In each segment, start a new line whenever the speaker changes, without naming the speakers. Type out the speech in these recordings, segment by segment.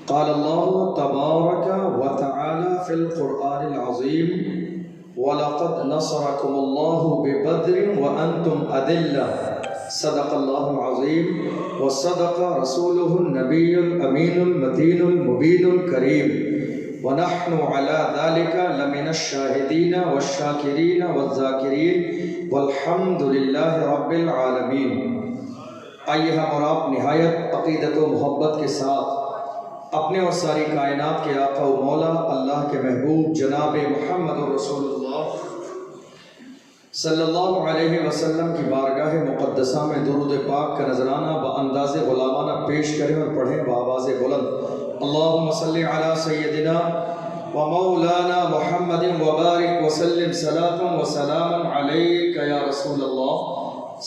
قال الله تبارك وتعالى في القرآن العظيم وَلَقَدْ نَصَرَكُمُ اللَّهُ بِبَدْرٍ وَأَنْتُمْ أَذِلَّةٌ صدق الله العظيم وصدق رسوله النبي الأمين المتين المبين الكريم ونحن على ذلك لمن الشاهدين والشاكرين والذاكرين والحمد لله رب العالمين۔ آئیے ہم اور آپ نہایت عقیدت و محبت کے ساتھ اپنے اور ساری کائنات کے آقا و مولا اللہ کے محبوب جناب محمد رسول اللہ صلی اللہ علیہ وسلم کی بارگاہ مقدسہ میں درود پاک کا نذرانہ بانداز غلامانہ پیش کریں اور پڑھیں بآواز بلند۔ اللہم صلی علی سیدنا و مولانا محمد وبارک وسلم صلاۃ و سلام علیک یا رسول اللہ،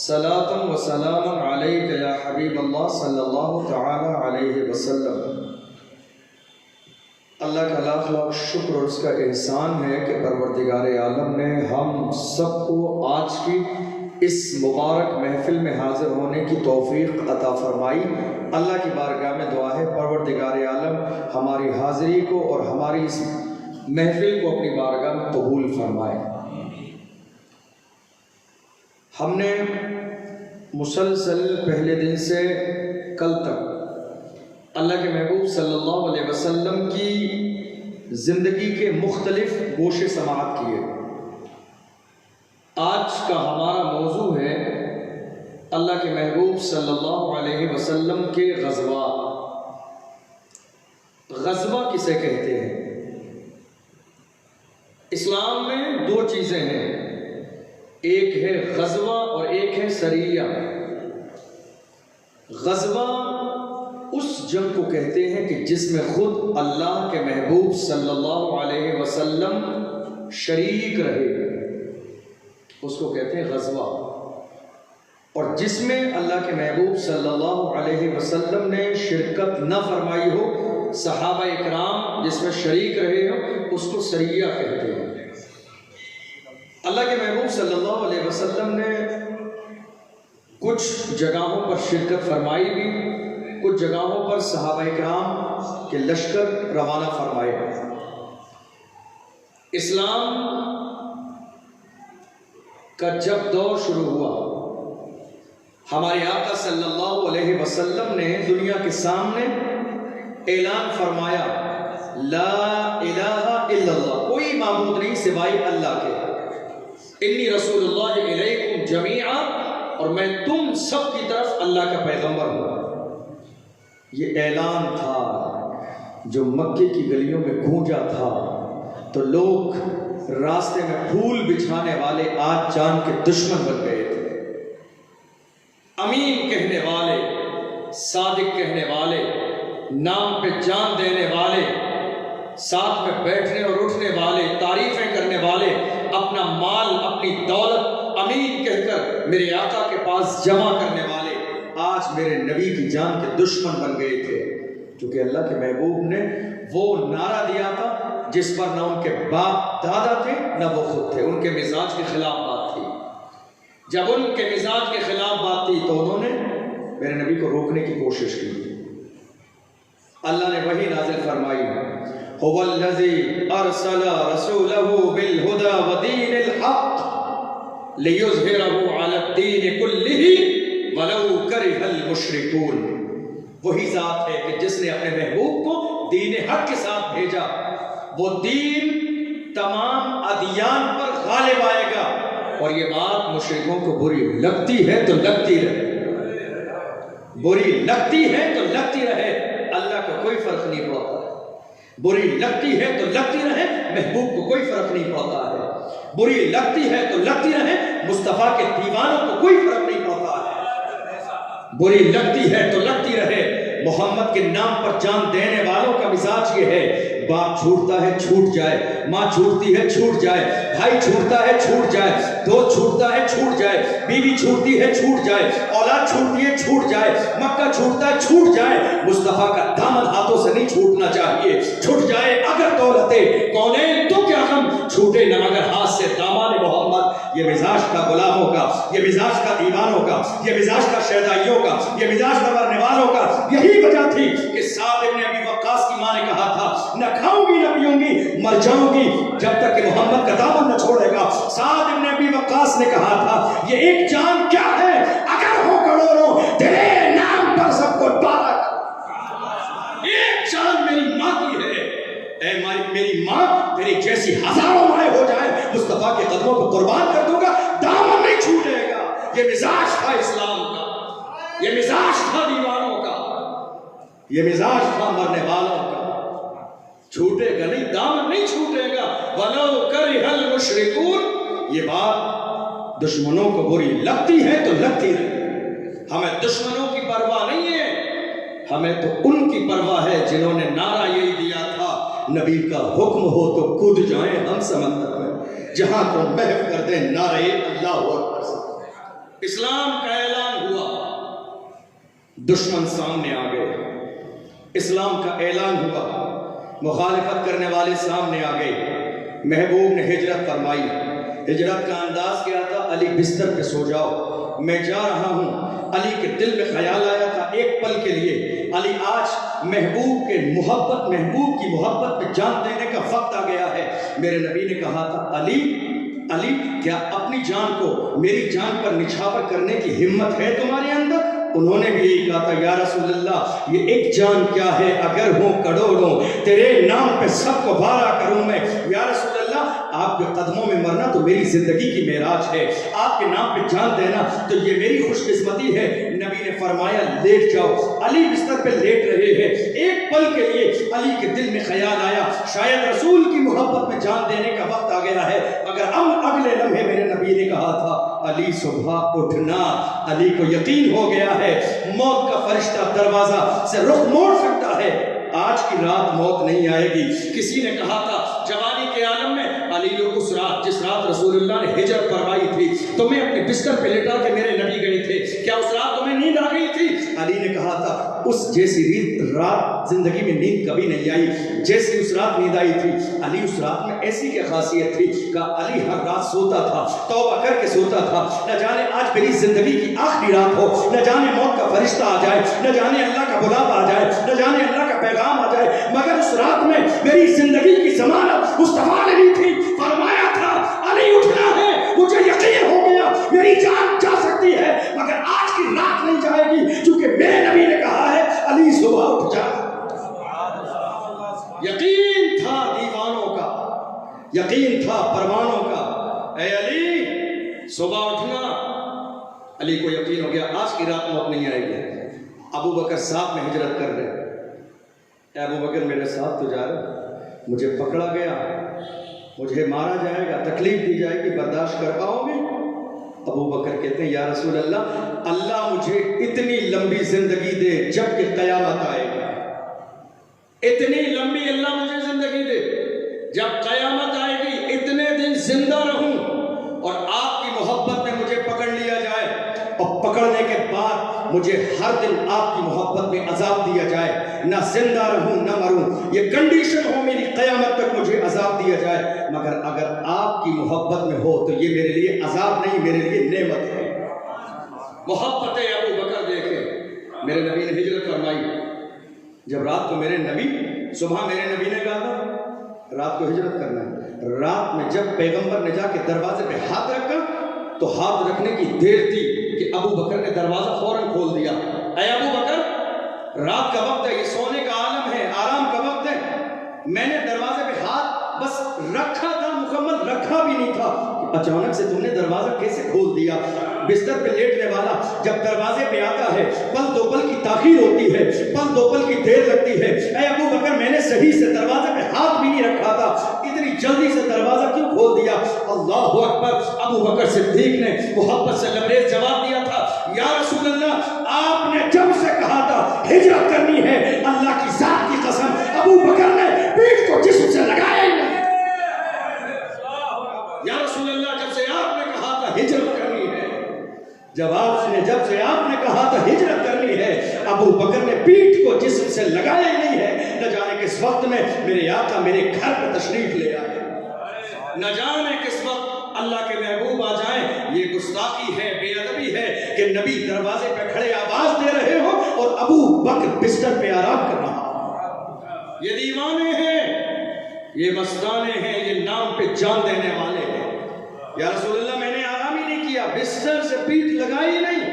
صلاۃ و سلام علیک یا حبیب اللہ صلی اللہ تعالی علیہ وسلم۔ اللہ کا لاکھ لاکھ شکر اور اس کا احسان ہے کہ پروردگار عالم نے ہم سب کو آج کی اس مبارک محفل میں حاضر ہونے کی توفیق عطا فرمائی۔ اللہ کی بارگاہ میں دعا ہے پروردگار عالم ہماری حاضری کو اور ہماری اس محفل کو اپنی بارگاہ میں قبول فرمائے۔ ہم نے مسلسل پہلے دن سے کل تک اللہ کے محبوب صلی اللہ علیہ وسلم کی زندگی کے مختلف گوشے سماعت کیے۔ آج کا ہمارا موضوع ہے اللہ کے محبوب صلی اللہ علیہ وسلم کے غزوات۔ غزوہ کسے کہتے ہیں؟ اسلام میں دو چیزیں ہیں، ایک ہے غزوہ اور ایک ہے سریہ۔ غزوہ اس جنگ کو کہتے ہیں کہ جس میں خود اللہ کے محبوب صلی اللہ علیہ وسلم شریک رہے، اس کو کہتے ہیں غزوہ۔ اور جس میں اللہ کے محبوب صلی اللہ علیہ وسلم نے شرکت نہ فرمائی ہو، صحابہ اکرام جس میں شریک رہے ہو، اس کو سریہ کہتے ہیں۔ اللہ کے محبوب صلی اللہ علیہ وسلم نے کچھ جگہوں پر شرکت فرمائی بھی، کچھ جگہوں پر صحابہ اکرام کے لشکر روانہ فرمائے۔ اسلام کا جب دور شروع ہوا، ہمارے آقا صلی اللہ علیہ وسلم نے دنیا کے سامنے اعلان فرمایا، لا الہ الا اللہ، کوئی معبود نہیں سوائے اللہ کے، انی رسول اللہ علیکم جمیعا، اور میں تم سب کی طرف اللہ کا پیغمبر ہوں۔ یہ اعلان تھا جو مکے کی گلیوں میں گونجا تھا، تو لوگ راستے میں پھول بچھانے والے آج جان کے دشمن بن گئے تھے۔ امین کہنے والے، صادق کہنے والے، نام پہ جان دینے والے، ساتھ میں بیٹھنے اور اٹھنے والے، تعریفیں کرنے والے، اپنا مال اپنی دولت امین کہہ کر میرے آقا کے پاس جمع کرنے والے آج میرے نبی کی جان کے دشمن بن گئے تھے، کیونکہ اللہ کے محبوب نے وہ نعرہ دیا تھا جس پر نہ ان کے باپ دادا تھے نہ وہ خود تھے، ان کے مزاج کے خلاف بات تھی۔ جب ان کے مزاج کے خلاف بات تھی تو انہوں نے میرے نبی کو روکنے کی کوشش کی۔ اللہ نے وحی نازل فرمائی، هو الذی ارسل رسولہ بالہدی ودین الحق لیظہرہ علی الدین کلہ وَلَوْ كَرِهَ الْمُشْرِكُونَ۔ وہی ذات ہے کہ جس نے اپنے محبوب کو دین حق کے ساتھ بھیجا، وہ دین تمام ادیان پر غالب آئے گا، اور یہ بات مشرکوں کو بری لگتی ہے تو لگتی رہے، بری لگتی ہے تو لگتی رہے، اللہ کو کوئی فرق نہیں پڑتا ہے۔ بری لگتی ہے تو لگتی رہے، محبوب کو کوئی فرق نہیں پڑتا ہے۔ بری لگتی ہے تو لگتی رہے، مصطفیٰ کے دیوانوں کو کوئی فرق نہیں پڑتا ہے۔ بری لگتی ہے تو لگتی رہے، محمد کے نام پر جان دینے والوں کا مزاج یہ ہے، باپ چھوٹتا ہے چھوٹ جائے، ماں چھوٹتی ہے چھوٹ جائے، بھائی چھوٹتا ہے چھوٹ جائے، دوست چھوٹتا ہے چھوٹ جائے، بیوی چھوٹتی ہے چھوٹ جائے، اولاد چھوٹتی ہے چھوٹ جائے، مکہ چھوٹتا ہے چھوٹ جائے، مصطفیٰ کا دامن ہاتھوں سے نہیں چھوٹنا چاہیے۔ چھوٹ جائے اگر دولت کونین تو کیا غم، چھوٹے نہ مگر ہاتھ سے دامان محمد۔ یہ مزاج کا غلاموں کا، یہ مزاج کا دیوانوں کا، یہ مزاج کا شیدائیوں کا، یہ مزاج کا مرنے والوں کا یہی وجہ تھی کہ سعد بن ابی وقاص کی نے کہا تھا نہ کھاؤں گی نہ پیوں گی، مر جاؤں گی جب تک کہ محمد کا دامن نہ چھوڑے گا۔ سعد بن ابی وقاص نے کہا تھا یہ ایک جان کیا ہے، اگر ہو کروڑوں تیرے نام پر سب کو دوبارہ کر۔ ایک جان میری ماں کی ہے، اے میری ماں تیری جیسی ہزاروں مائیں ہو جائیں مصطفیٰ کے قدموں کو قربان کر دوں گا، دامن نہیں چھوٹے گا۔ یہ مزاج تھا اسلام کا، یہ مزاج تھا دیوانوں کا، یہ مزاج تھا مرنے والوں کا۔ چھوٹے گا نہیں، دامن نہیں چھوٹے گا۔ وَلَوْ كَرِهَ الْمُشْرِكُونَ، یہ بات دشمنوں کو بری لگتی ہے تو لگتی رہے، ہمیں دشمنوں کی پرواہ نہیں ہے، ہمیں تو ان کی پرواہ ہے جنہوں نے نعرہ یہی دیا تھا نبی کا حکم ہو تو کود جائیں ہم سمندر میں، جہاں کو محو کر دیں نعرہ اللہ اکبر سے۔ اسلام کا اعلان ہوا، دشمن سامنے آ گئے، اسلام کا اعلان ہوا، مخالفت کرنے والے سامنے آ گئے۔ محبوب نے ہجرت فرمائی، ہجرت کا انداز کیا تھا، علی بستر پہ سو جاؤ میں جا رہا ہوں۔ علی کے دل میں خیال آیا تھا ایک پل کے لیے علی آج محبوب کی محبت پہ جان دینے کا وقت آ گیا ہے۔ میرے نبی نے کہا تھا علی کیا اپنی جان کو میری جان پر نچھاور کرنے کی ہمت ہے تمہارے اندر؟ انہوں نے بھی یہی کہا تھا یا رسول اللہ یہ ایک جان کیا ہے، اگر ہوں کروڑوں تیرے نام پہ سب کو بھارا کروں میں۔ یا رسول اللہ آپ کے قدموں میں مرنا تو میری زندگی کی معراج ہے، آپ کے نام پہ جان دینا تو یہ میری خوش قسمتی ہے۔ نبی نے فرمایا لیٹ جاؤ۔ علی بستر پہ لیٹ رہے ہیں، ایک پل کے لیے علی کے دل میں خیال آیا شاید رسول کی محبت میں جان دینے کا وقت آ گیا ہے، مگر اگلے لمحے میرے نبی نے کہا تھا علی صبح اٹھنا۔ علی کو یقین ہو گیا ہے موت کا فرشتہ دروازہ سے رخ موڑ سکتا ہے، آج کی رات موت نہیں آئے گی۔ کسی نے کہا تھا جوانی کے عالم میں علی اس رات جس رات رسول اللہ نے ہجرت فرمائی تھی تمہیں اپنے بستر پہ لٹا کے میرے نبی گئے تھے، کیا اس رات تمہیں نیند آ گئی تھی؟ علی نے کہا تھا اس جیسی رات زندگی میں نیند کبھی نہیں آئی جیسی اس رات نیند آئی تھی۔ علی اس رات میں ایسی کیا خاصیت تھی کہ علی ہر رات سوتا تھا، توبہ کر کے سوتا تھا، نہ جانے آج میری زندگی کی آخری رات ہو، نہ جانے موت کا فرشتہ آ جائے، نہ جانے اللہ کا بلاوا آ جائے، نہ جانے اللہ کا پیغام آ جائے، مگر اس رات میں میری زندگی کی ضمانت مصطفیٰ نے لی تھی۔ فرمایا تھا علی اٹھنا ہے، مجھے یقین ہو گیا میری جان جا سکتی ہے مگر آج کی رات نہیں جائے گی، چونکہ میرے نبی نے کہا ہے علی صبح اٹھ جا۔ یقین تھا دیوانوں کا، یقین تھا پروانوں کا، اے علی صبح اٹھنا۔ علی کو یقین ہو گیا آج کی رات موت نہیں آئے گی۔ ابو بکر ساتھ میں ہجرت کر رہے، اے ابو بکر میرے ساتھ تو جا رہے، مجھے پکڑا گیا، مجھے مارا جائے گا، تکلیف دی جائے گی، برداشت کر پاؤ گے؟ ابو بکر کہتے ہیں یا رسول اللہ اللہ مجھے اتنی لمبی زندگی دے جب کہ قیامت آئے گا، اتنی لمبی اللہ مجھے زندگی دے جب قیامت آئے گی، اتنے دن زندہ رہوں اور آپ کی محبت میں مجھے پکڑ لیا جائے، اور پکڑنے کے بعد مجھے ہر دن آپ کی محبت میں عذاب دیا جائے، نہ زندہ رہوں نہ مروں، یہ کنڈیشن ہو میری قیامت تک مجھے عذاب دیا جائے، مگر اگر آپ کی محبت میں ہو تو یہ میرے لیے عذاب نہیں میرے لیے نعمت ہے۔ محبت ابو بکر دیکھیں، میرے نبی نے ہجرت فرمائی، جب رات کو میرے نبی صبح میرے نبی نے کہا تھا رات کو ہجرت کرنا ہے، رات میں جب پیغمبر نے جا کے دروازے پہ ہاتھ رکھا تو ہاتھ رکھنے کی دیر تھی کہ ابو بکر نے دروازہ فوراً کھول دیا۔ اے ابو بکر رات کا وقت ہے، یہ سونے کا عالم ہے، آرام کا وقت ہے، میں نے دروازے پہ ہاتھ بس رکھا تھا، مکمل رکھا بھی نہیں تھا، اچانک سے تم نے دروازہ کیسے کھول دیا؟ بستر پہ لیٹنے والا جب دروازے پہ آتا ہے پل دو پل کی تاخیر ہوتی ہے، پل دو پل کی دیر لگتی ہے۔ اے ابو بکر میں نے صحیح سے دروازے پہ ہاتھ بھی نہیں رکھا تھا، اتنی جلدی سے دروازہ کیوں کھول دیا؟ اللہ اکبر۔ ابو بکر صدیق نے محبت سے لبریز جواب دیا تھا یا رسول اللہ آپ نے جب سے کہا تھا ہجرت کرنی ہے، اللہ کی ذات کی قسم ابو بکر نے پیٹھ کو جسم سے لگایا ہی نہیں۔ یا رسول اللہ جب سے آپ نے کہا تھا ہجرت کرنی ہے، جب سے آپ نے کہا تھا ہجرت کرنی ہے، ابو بکر نے پیٹھ کو جسم سے لگایا ہی نہیں ہے۔ نہ جانے کس وقت میں میرے آقا میرے گھر پہ تشریف لے آئے، نہ جانے کس وقت اللہ کے محبوب آ جائیں۔ یہ گستاخی ہے، بے ادبی ہے کہ نبی دروازے پہ کھڑے آواز دے رہے ہو اور ابو بکر بستر پہ آرام کر رہا ہو۔ یہ دیوانے ہیں، یہ مستانے ہیں، یہ نام پہ جان دینے والے ہیں۔ یا رسول اللہ میں نے آرام ہی نہیں کیا، بستر سے پیٹھ لگائی نہیں۔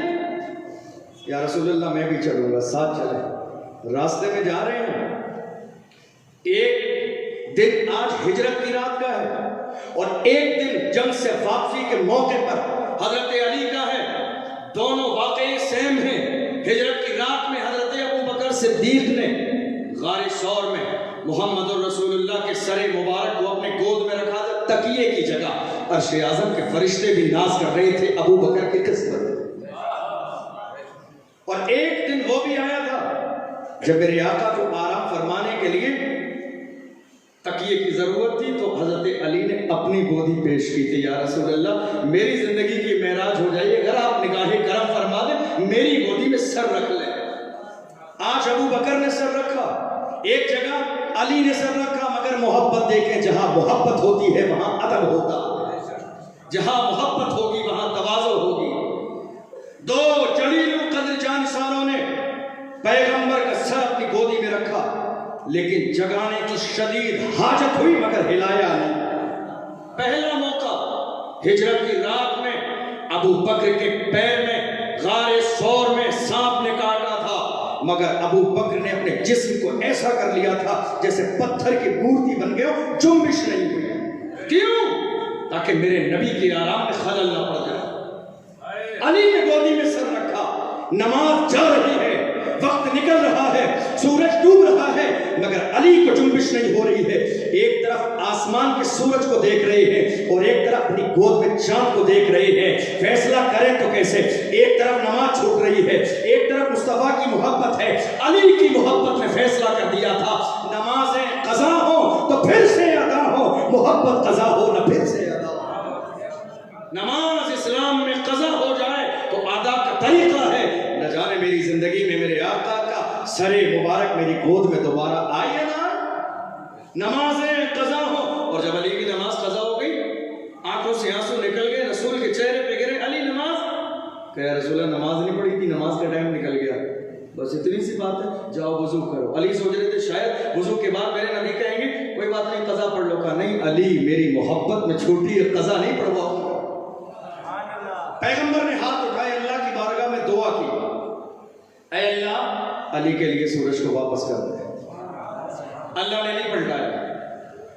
یا رسول اللہ میں بھی چلوں گا، ساتھ چلیں۔ راستے میں جا رہے ہیں، ایک دن آج ہجرت کی رات کا ہے اور ایک دن جنگ سے واپسی کے موقع پر حضرت علی کا ہے، دونوں واقعے سیم ہیں۔ ہجرت کی رات میں حضرت ابو بکر صدیق نے غار ثور میں محمد الرسول اللہ کے سر مبارک کو اپنے گود میں رکھا تھا، تکیے کی جگہ عرش اعظم کے فرشتے بھی ناز کر رہے تھے ابو بکر کی قسمت۔ اور ایک دن وہ بھی آیا تھا جب میرے آقا کو آرام فرمانے کے لیے تکیے کی ضرورت تھی تو حضرت علی نے اپنی گودی پیش کی تھی۔ یا رسول اللہ میری زندگی کی معراج ہو جائے، اگر آپ نگاہ کرم فرما دیں، میری گودی میں سر رکھ لیں۔ آج ابو بکر نے سر رکھا، ایک جگہ علی نے سر رکھا، مگر محبت دیکھیں، جہاں محبت ہوتی ہے وہاں ادب ہوتا ہے، جہاں محبت ہوگی وہاں تواضع ہوگی۔ دو جلیل القدر جانساروں نے پیغمبر کا سر اپنی گودی میں رکھا، لیکن جگانے کی شدید حاجت ہوئی مگر ہلایا نہیں۔ پہلا موقع ہجرت کی رات میں ابو بکر کے پیر میں غار ثور میں سانپ نے کاٹا تھا، مگر ابو بکر نے اپنے جسم کو ایسا کر لیا تھا جیسے پتھر کی مورتی بن گئے ہو، جنبش نہیں ہوئی۔ کیوں؟ تاکہ میرے نبی کے آرام میں خلل نہ پڑ جائے۔ علی نے گودی میں سر رکھا، نماز جا رہی ہے، وقت نکل رہا ہے، سورج ڈوب رہا ہے، مگر علی کو جنبش نہیں ہو رہی ہے۔ ایک طرف آسمان کے سورج کو دیکھ رہے ہیں اور ایک طرف اپنی گود میں چاند کو دیکھ رہے ہیں، فیصلہ کریں تو کیسے؟ ایک طرف نماز چھوٹ رہی ہے، ایک طرف مصطفیٰ کی محبت ہے۔ علی کی محبت نے فیصلہ کر دیا تھا، نمازیں قضا ہو تو پھر سے ادا ہو، محبت قضا ہو نہ پھر سے ادا ہو۔ نماز اسلام میں قضا ہو جائے تو ادا کا طریقہ ہے، نہ جانے میری زندگی میں میرے آقا کا سر مبارک میری گود میں دوبارہ آئے نہ نمازیں قضا ہو۔ اور جب علی کی نماز قضا ہو گئی، آنکھوں سے آنسو نکل گئے، رسول کے چہرے پہ گرے، علی نماز؟ کہا رسول اللہ نماز نہیں پڑھی تھی، نماز کا ٹائم نکل گیا، بس اتنی سی بات ہے، جاؤ وضو کرو۔ علی سوچ رہے تھے شاید وضو کے بعد میرے نبی کہیں گے کوئی بات نہیں قضا پڑھ لو، کہا نہیں علی میری محبت میں چھوٹی ہے، قضا نہیں پڑھواؤں گا۔ پیغمبر نے ہاتھ اٹھائے، اللہ کی بارگاہ میں دعا کی، اے اللہ علی کے لیے سورج کو واپس کر دے۔ اللہ نے نہیں پلٹایا۔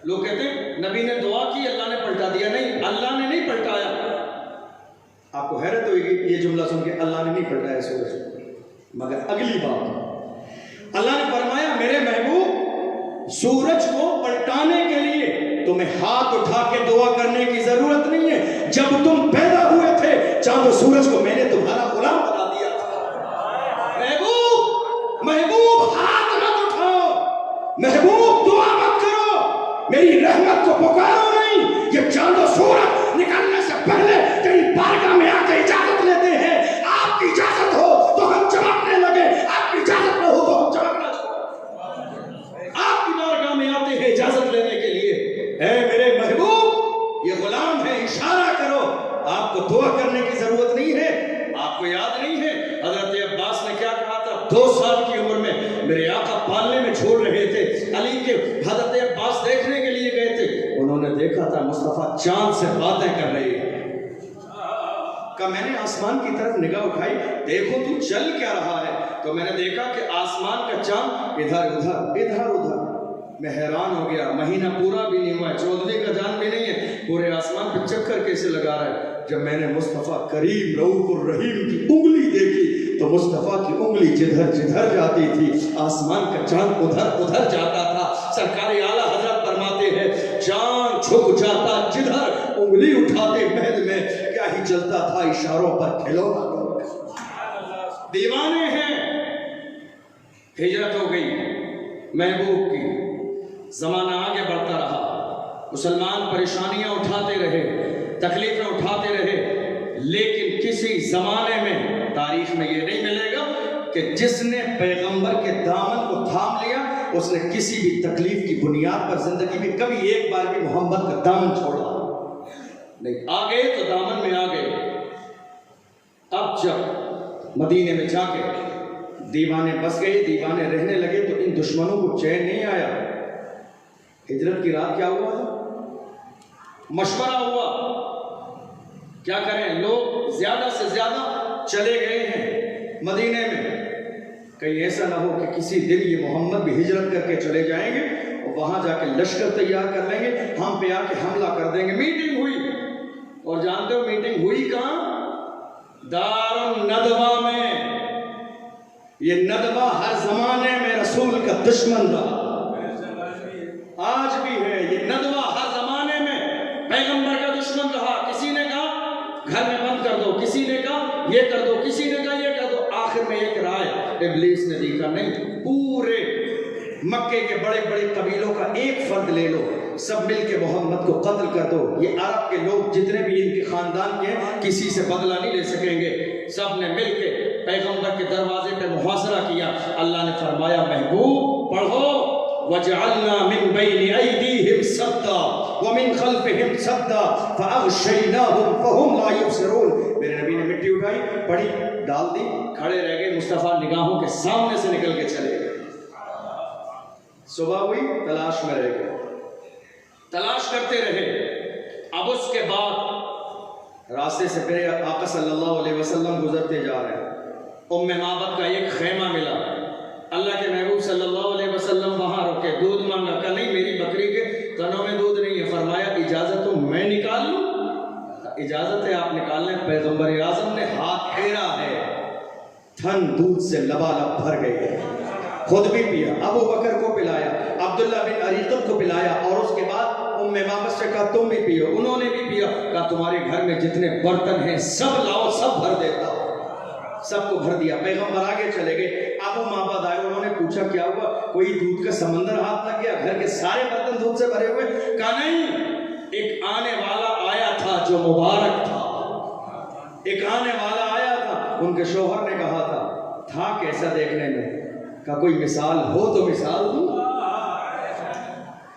لوگ کہتے ہیں نبی نے دعا کی اللہ نے پلٹا دیا، نہیں، اللہ نے نہیں پلٹایا۔ آپ کو حیرت ہوئی گی یہ جملہ سن کے، اللہ نے نہیں پلٹایا سورج کو، مگر اگلی بات اللہ نے فرمایا میرے محبوب سورج کو پلٹانے کے لیے تمہیں ہاتھ اٹھا کے دعا کرنے کی ضرورت نہیں ہے، جب تم پیدا ہوئے تھے چاند و سورج کو میں نے تمہارا غلام بنا دیا تھا۔ محبوب ہاتھ مت اٹھاؤ، محبوب دعا مت کرو، میری رحمت کو پکارو نہیں، یہ چاند و سورج نکلنے سے پہلے تیری بارگاہ میں آ کے اجازت لیتے ہیں، آپ کی اجازت ہو تو ہم چمکنے لگے، آپ کی اجازت نہ ہو تو ہم چمکنا چھوڑیں۔ آپ کی بارگاہ میں آتے ہیں اجازت لینے کے لیے، اے میرے محبوب یہ غلام ہے، اشارہ کرو، آپ کو دعا کرنے کی ضرورت نہیں ہے۔ آپ کو یاد نہیں ہے حضرت عباس نے کیا کہا تھا؟ 2 سال کی عمر میں میرے آقا پالنے میں چھوڑ رہے تھے، علی کے حضرت عباس دیکھنے کے لیے گئے تھے، انہوں نے دیکھا تھا مصطفیٰ چاند سے باتیں کر رہے ہیں۔ کہ میں نے آسمان کی طرف نگاہ اٹھائی، دیکھو تو چل کیا رہا ہے، تو میں نے دیکھا کہ آسمان کا چاند ادھر ادھر میں حیران ہو گیا، مہینہ پورا بھی نہیں ہوا ہے، 14 کا جان بھی نہیں ہے، پورے آسمان پہ چکر کیسے لگا رہا ہے۔ جب میں نے مصطفیٰ کریم رؤوف الرحیم کی انگلی دیکھی تو مصطفیٰ کی انگلی جدھر جاتی تھی آسمان کا چاند ادھر جاتا تھا۔ سرکار اعلیٰ حضرت فرماتے ہیں چاند جھک جاتا جدھر انگلی اٹھاتے مہد میں کیا ہی چلتا تھا اشاروں پر کھلونا۔ دیوانے ہیں، ہجرت ہو گئی محبوب کی، زمانہ آگے بڑھتا رہا، مسلمان پریشانیاں اٹھاتے رہے، تکلیفیں اٹھاتے رہے، لیکن کسی زمانے میں تاریخ میں یہ نہیں ملے گا کہ جس نے پیغمبر کے دامن کو تھام لیا اس نے کسی بھی تکلیف کی بنیاد پر زندگی میں کبھی ایک بار بھی محمد کا دامن چھوڑا نہیں۔ آگے تو دامن میں آگے۔ اب جب مدینے میں جا کے دیوانے بس گئے, دیوانے رہنے لگے تو ان دشمنوں کو چین نہیں آیا. ہجرت کی رات کیا ہوا تھا؟ مشورہ ہوا کیا کریں. لوگ زیادہ سے زیادہ چلے گئے ہیں مدینے میں, کہیں ایسا نہ ہو کہ کسی دن یہ محمد بھی ہجرت کر کے چلے جائیں گے اور وہاں جا کے لشکر تیار کر لیں گے, ہم پہ آ کے حملہ کر دیں گے. میٹنگ ہوئی, اور جانتے ہو میٹنگ ہوئی کہاں؟ دار الندوہ میں. یہ ندوہ ہر زمانے میں رسول کا دشمن رہا, آج بھی ہے. یہ ندوہ ہر زمانے میں پیغمبر کا دشمن رہا. کسی نے کہا گھر میں بند کر دو, کسی نے کہا یہ کر دو, کسی نے کہا یہ کر دو. آخر میں ایک رائے ابلیس نے دی, کا نہیں, پورے مکے کے بڑے بڑے قبیلوں کا ایک فرد لے لو, سب مل کے محمد کو قتل کر دو. یہ عرب کے لوگ جتنے بھی ان کے خاندان کے ہیں کسی سے بدلہ نہیں لے سکیں گے. سب نے مل کے پیغمبر کے دروازے پہ محاصرہ کیا. اللہ نے فرمایا محبوب پڑھو, وَجَعَلْنَا مِن بَيْنِ أَيْدِيهِمْ سَدًّا وَمِن خَلْفِهِمْ سَدًّا فَأَغْشَيْنَاهُمْ فَهُمْ لَا يُبْصِرُونَ. میرے نبی نے مٹی اٹھائی, پڑھی, ڈال دی, کھڑے رہ گئے. مصطفیٰ نگاہوں کے سامنے سے نکل کے چلے گئے. صبح ہوئی, تلاش میں رہ گئے, تلاش کرتے رہے. اب اس کے بعد راستے سے میرے آقا صلی اللہ علیہ وسلم گزرتے جا رہے ہیں. ام معبد کا ایک خیمہ ملا. اللہ کے محبوب صلی اللہ علیہ وسلم وہاں رکے, دودھ مانگا. کہا نہیں, میری بکری کے تنوں میں دودھ نہیں ہے. فرمایا اجازت تو میں نکال لوں؟ اجازت ہے, آپ نکال لیں. پیغمبر اعظم نے ہاتھ پھیرا ہے, تھن دودھ سے لبالب بھر گئے. خود بھی پیا, ابو بکر کو پلایا, عبداللہ بن اریقب کو پلایا, اور اس کے بعد ام معبد سے کہا تم بھی پیو. انہوں نے بھی پیا. کہا تمہارے گھر میں جتنے برتن ہیں سب لاؤ, سب بھر دیتا ہوں. سب کو بھر دیا. پیغمبر آگے چلے گئے. ابو معبد آئے, انہوں نے پوچھا کیا ہوا؟ کوئی دودھ کا سمندر ہاتھ لگ گیا؟ گھر کے سارے برتن دودھ سے بھرے ہوئے؟ کہا نہیں, ایک آنے والا آیا تھا جو مبارک تھا. ایک آنے والا آیا تھا. ان کے شوہر نے کہا تھا کیسا دیکھنے میں؟ کہا کوئی مثال ہو تو مثال دوں.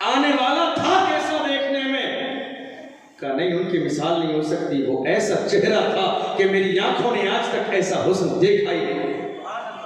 آنے والا تھا کیسا دیکھنے میں؟ کہا نہیں, ان کی مثال نہیں ہو سکتی. وہ ایسا چہرہ تھا کہ میری آنکھوں نے آج تک ایسا حسن دیکھا ہی نہیں.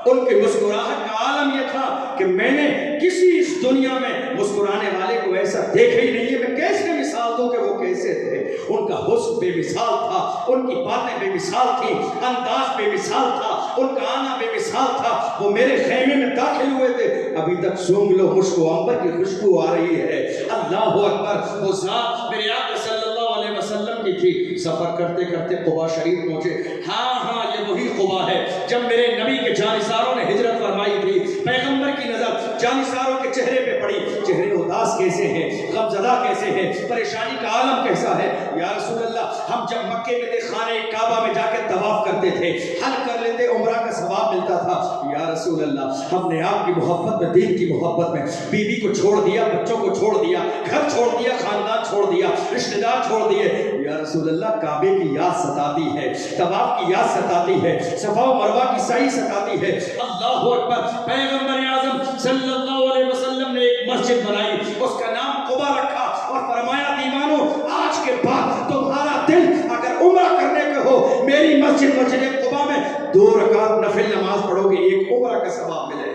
ان کی مسکراہٹ کا عالم یہ تھا کہ میں نے کسی اس دنیا میں مسکرانے والے کو ایسا دیکھا ہی نہیں ہے. میں کیسے مثال دوں کہ وہ کیسے تھے؟ ان کا حسن بے مثال تھا, ان کی باتیں بے مثال تھی, انداز بے مثال تھا, ان کا آنا بے مثال تھا. وہ میرے خیمے میں داخل ہوئے تھے, ابھی تک سونگ لو مجھ کو عنبر کی خوشبو آ رہی ہے. اللہ اکبر. وہ ذات میرے آقا صلی اللہ علیہ وسلم کی تھی. سفر کرتے کرتے قباء شریف پہنچے. ہاں یہ وہی قباء ہے جب میرے نبی کے جانثاروں نے ہجرت فرمائی تھی. پیغمبر کی نظر جانثاروں کے چہرے پہ پڑی. چہرے اداس کیسے ہیں, غمزدہ کیسے ہیں, پریشانی کا عالم کیسا ہے. یا رسول اللہ, ہم جب مکے میں خانہ کعبہ میں جا کے طواف کرتے تھے, حل کر لیتے, عمرہ کا ثواب ملتا تھا. یا رسول اللہ, ہم نے آپ کی محبت میں, دین کی محبت میں بیوی کو چھوڑ دیا, بچوں کو چھوڑ دیا, گھر چھوڑ دیا, خاندان چھوڑ دیا, رشتہ دار چھوڑ دیے. یا رسول اللہ, کعبے کی یاد ستاتی ہے, طواف کی یاد ستاتی ہے, صفا و مروہ کی سعی ستاتی ہے. اللہ اکبر. پیغمبر اعظم صلی اللہ علیہ وسلم نے ایک مسجد بنائی, اس کا نام قباء رکھا, اور فرمایا دیوانوں, آج کے بعد تمہارا دل اگر عمرہ کرنے پہ ہو, میری مسجد قباء میں 2 رکعت نفل نماز پڑھو گے, ایک عمرہ کا ثواب ملے.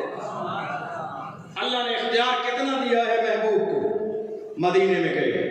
اللہ نے اختیار کتنا دیا ہے محبوب کو. مدینے میں گئے.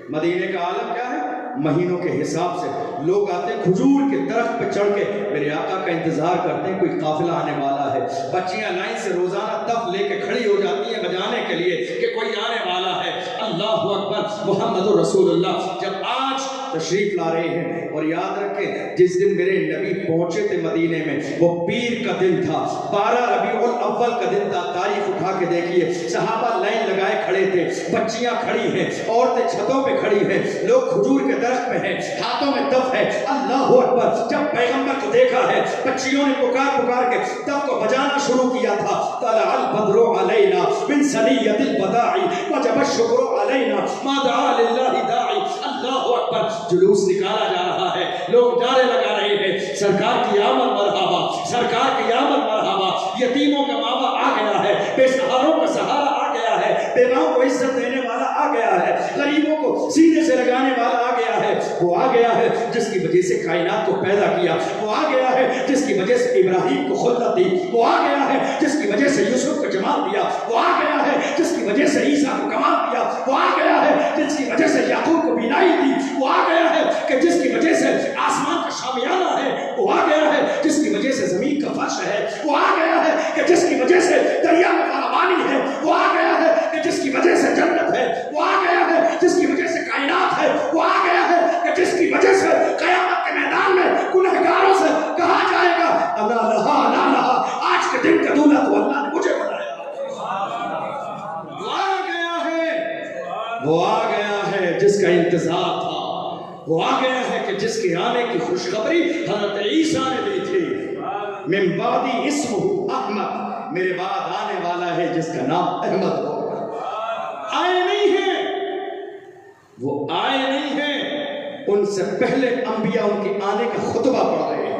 مدینے کا عالم کیا ہے؟ مہینوں کے حساب سے لوگ آتے ہیں, کھجور کے درخت پہ چڑھ کے میرے آقا کا انتظار کرتے ہیں, کوئی قافلہ آنے والا ہے. بچیاں لائن سے روزانہ تف لے کے کھڑی ہو جاتی ہیں بجانے کے لیے کہ کوئی آنے والا ہے. اللہ اکبر. محمد رسول اللہ جب آج تشریف لا رہے ہیں, اور یاد رکھیں جس دن میرے نبی پہنچے تھے مدینے میں وہ پیر کا دن تھا, 12 ربیع الاول کا دن تھا. تاریخ اٹھا کے دیکھیے, صحابہ لائن لگائے کھڑے تھے, بچیاں کھڑی ہیں, عورتیں چھتوں پہ کھڑی ہیں, لوگ کھجور کے درخت میں ہیں, ہاتھوں میں دف ہے. اللہ اکبر. جب پیغمبر کو دیکھا ہے, بچیوں نے پکار کے دف کو بجانا شروع کیا تھا. طلع البدر علینا من ثنیۃ الوداع وجب الشکر علینا ما دعا للہ داعی. اللہ اکبر. جلوس نکالا جا رہا ہے, لوگ نعرے لگا رہے ہیں, سرکار کی آمد مرحبا, سرکار کی آمد مرحبا. یتیموں کا ماما آ گیا ہے, بے سہاروں کا سہارا آ گیا ہے, بیواؤں کو عزت دینے والا آ گیا ہے، غریبوں کو سینے سے لگانے والا آ گیا ہے، وہ آ گیا ہے جس کی وجہ سے کائنات کو پیدا کیا، وہ آ گیا ہے جس کی وجہ سے ابراہیم کو خلت دی، وہ آ گیا ہے جس کی وجہ سے یوسف کو جمال دیا، وہ آ گیا ہے جس کی وجہ سے عیسیٰ کو کمال دیا، وہ آ گیا ہے جس کی وجہ سے یعقوب کو بینائی دی، وہ آ گیا ہے کہ جس کی وجہ سے آسمان کا شامیانہ ہے، وہ آ گیا ہے جس کی وجہ سے زمین کا فرش ہے، وہ آ گیا ہے کہ جس کی وجہ سے دریا میں پانی ہے، وہ آ گیا ہے کہ جس کی وجہ سے جنت ہے، وہ آ گیا ہے جس کی وجہ سے کائنات ہے، وہ آ گیا ہے کہ جس کی وجہ سے قیامت کے میدان میں گنہگاروں سے کہا جائے گا انا لہا انا لہا، آج کے دن کا دولت تو اللہ نے مجھے بنایا۔ وہ آ گیا ہے، وہ آ گیا ہے جس کا انتظار تھا، وہ آ گیا ہے کہ جس کے آنے کی خوشخبری حضرت عیسیٰ نے دی تھی، من بعدی اسمہ احمد، میرے بعد آنے والا ہے جس کا نام احمد ہوگا۔ آئے نہیں ہیں، وہ آئے نہیں ہیں، ان سے پہلے انبیاء ان کے آنے کا خطبہ پڑھ رہے ہیں،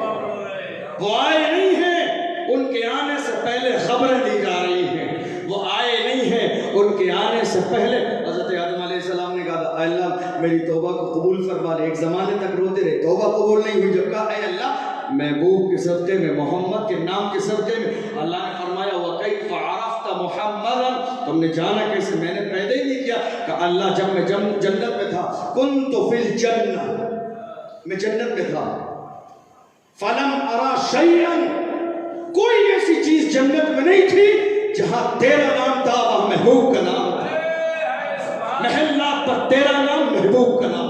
وہ آئے نہیں ہیں، ان کے آنے سے پہلے خبریں دی جا رہی ہیں، وہ آئے نہیں ہیں، ان کے آنے سے پہلے حضرت آدم علیہ السلام نے کہا اے اللہ میری توبہ کو قبول فرما لے، ایک زمانے تک روتے رہے، توبہ قبول نہیں ہوئی، جب کہا اے اللہ محبوب کے صدقے میں، محمد کے نام کے صدقے میں، اللہ نے فرمایا وَكَيْفَ عَرَفْتَ مُحَمَّدًا، تم نے جانا کیسے، میں نے پیدا ہی نہیں کیا، کہ اللہ جب میں جنت میں تھا كُنْتُ فِي الْجَنَّةِ، میں جنت میں تھا، فَلَمْ أَرَى شَيْئًا، کوئی ایسی چیز جنت میں نہیں تھی جہاں تیرا نام تھا وہاں محبوب کا نام تھا، محلات پر تیرا نام محبوب کا نام،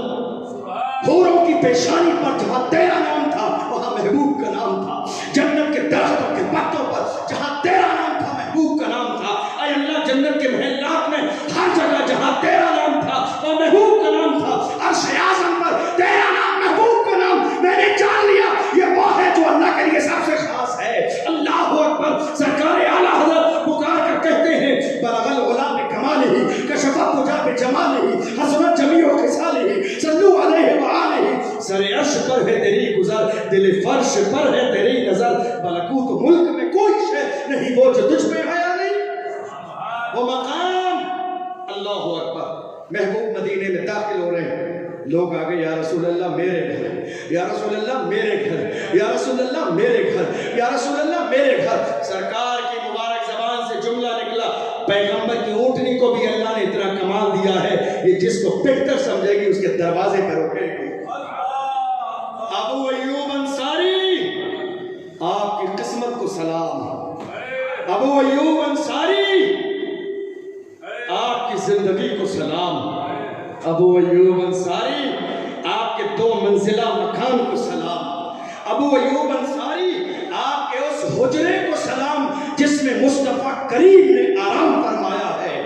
حوروں کی پیشانی پر جہاں تیرا نام تھا وہاں محبوب کا نام تھا، جنت کے درختوں کے پتوں پر جہاں تیرا نام تھا محبوب کا نام تھا، اے اللہ جنت کے محلات میں ہر جگہ جہاں تیرا نام تھا وہ محبوب کا نام تھا، عرش اعظم پر تیرا نام محبوب کا نام، میں نے جان لیا یہ وہ ہے جو اللہ کے لیے سب سے خاص ہے۔ اللہ اکبر، سرکار اعلیٰ حضرت پکار کر کہتے ہیں بلغ العلا بکمالہ کشف الدجی بجمالہ حسنت جمیع خصالہ صلو علیہ وآلہ، سر عرش پر ہے تیری گزر، دل فرش پر ہے تیری نظر، ملکوت ملک میں کوئی شے نہیں وہ جو تجھ میں آیا نہیں، وہ مقام۔ اللہ اکبر، محبوب مدینے میں داخل ہو رہے ہیں، لوگ آگے یا رسول اللہ میرے گھر، یا رسول اللہ میرے گھر، یا رسول اللہ میرے گھر، یا رسول اللہ میرے گھر، سرکار کی مبارک زبان سے جملہ نکلا، پیغمبر کی اونٹنی کو بھی اللہ نے اتنا کمال دیا ہے، یہ جس کو بہتر سمجھے گی اس کے دروازے پر روکے گی۔ ابو ایوب انصاری، آپ کی قسمت کو سلام، ابو ایوب انصاری، آپ کی زندگی کو سلام، ابو ایوب انصاری، آپ کے دو منزلہ مکان کو سلام، ابو ایوب انصاری، آپ کے اس حجرے کو سلام جس میں مصطفیٰ کریم نے آرام فرمایا ہے،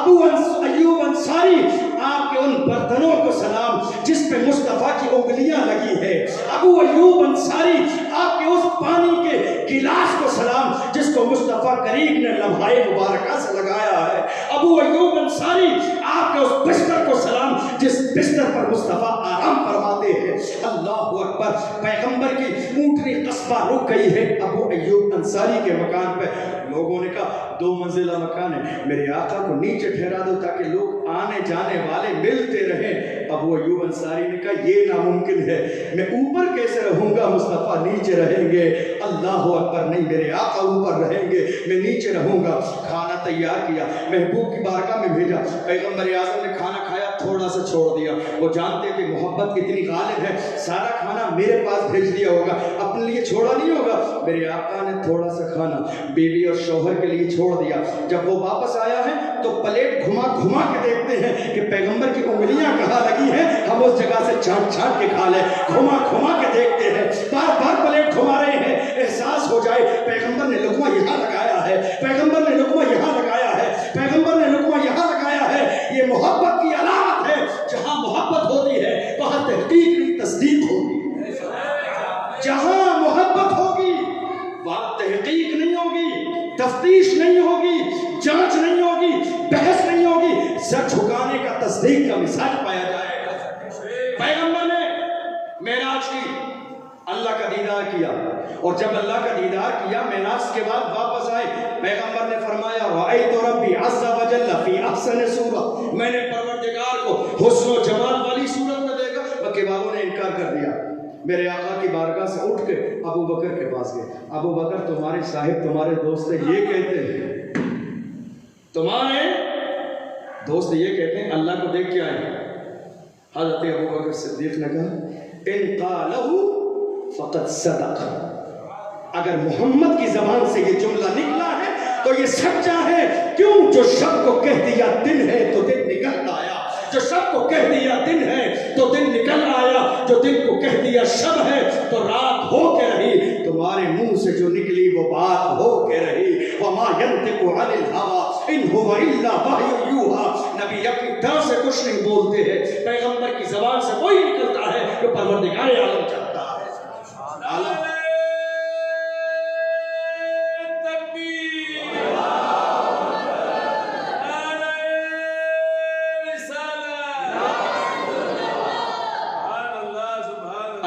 ابو ایوب انصاری، آپ کے ان برتنوں کو سلام جس پہ مصطفیٰ کی انگلیاں لگی ہے، ابو ایوب انصاری، آپ کے اس پانی کے گلاس کو سلام جس کو مصطفیٰ کریم نے لمحۂ مبارکہ سے لگایا ہے، ابو ایوب انصاری، آپ کے اس بستر کو سلام جس بستر پر مصطفیٰ آرام فرماتے ہیں۔ اللہ اکبر، پیغمبر کی اونٹنی قصبہ رک گئی ہے ابو ایوب انصاری کے مکان پہ، لوگوں نے کہا دو منزلہ مکان ہے، میرے آقا کو نیچے ٹھہرا دو تاکہ لوگ آنے جانے والے ملتے رہیں۔ ابو ایوب انصاری نے کہا یہ ناممکن ہے، میں اوپر کیسے رہوں گا، مصطفیٰ نیچے رہیں گے۔ اللہ اکبر، نہیں میرے آقا اوپر رہیں گے، میں نیچے رہوں گا۔ کھانا تیار کیا، محبوب کی بارگاہ میں بھیجا، پیغمبر اعظم نے کھانا کھایا، تھوڑا سا چھوڑ دیا، وہ جانتے کہ محبت کتنی غالب ہے، سارا کھانا میرے پاس بھیج دیا ہوگا، اپنے لیے چھوڑا نہیں ہوگا، میرے آقا نے تھوڑا سا کھانا بیوی اور شوہر کے لیے چھوڑ دیا۔ جب وہ واپس آیا ہے تو پلیٹ گھما گھما کے دیکھتے ہیں کہ پیغمبر کی انگلیاں کہاں لگی ہیں، ہم اس جگہ سے چھانٹ چھانٹ کے کھا لیں، گھما گھما کے دیکھتے ہیں، بار بار پلیٹ گھما رہے ہیں، احساس ہو جائے پیغمبر نے لقمہ یہاں لگایا ہے، پیغمبر نے لقمہ یہاں لگایا ہے، پیغمبر نے لقمہ یہاں لگایا ہے۔ یہ محبت کی علامت ہے، جہاں محبت ہوتی ہے وہاں تحقیق نہیں تصدیق ہوگی، جہاں محبت ہوگی وہاں تحقیق نہیں ہوگی، تفتیش نہیں ہوگی، جانچ نہیں ہوگی، بحث نہیں ہوگی، سر جھکانے کا تصدیق کا مزاج پایا جائے گا۔ پیغمبر نے معراج کی، اللہ کا دیدار کیا، اور جب اللہ کا دیدار کیا معراج کے بعد واپس آئے، پیغمبر نے فرمایا رأیت ربی عز وجل فی احسن احسن صورت، میں نے پروردگار کو حسن و جمال والی صورت میں دیکھا۔ مکے والوں نے انکار کر دیا، میرے آقا کی بارگاہ سے اٹھ کے ابو بکر کے پاس گئے۔ ابو بکر تمہارے صاحب تمہارے دوست یہ کہتے ہیں، تمہارے دوست یہ کہتے ہیں اللہ کو دیکھ کے آئے۔ حضرت ابو بکر صدیق نے کہا ان قالہ فقد صدق، اگر محمد کی زبان سے یہ جملہ نکلا ہے تو یہ سچا ہے۔ کیوں؟ جو شب کو کہہ دیا دن ہے تو دن نکل آیا، جو شب کو کہہ دیا دن ہے تو دن نکل آیا، جو دن کو کہہ دیا شب ہے تو رات ہو کے رہی۔ تمہارے منہ سے جو نکلی وہ بات ہو کے رہی۔ وما ينطق عن الهوى ان هو الا وحی یوحی، نبی اپنی طرف سے کچھ نہیں بولتے ہیں، پیغمبر کی زبان سے وہی نکلتا ہے جو پروردگار عالم چاہتا ہے۔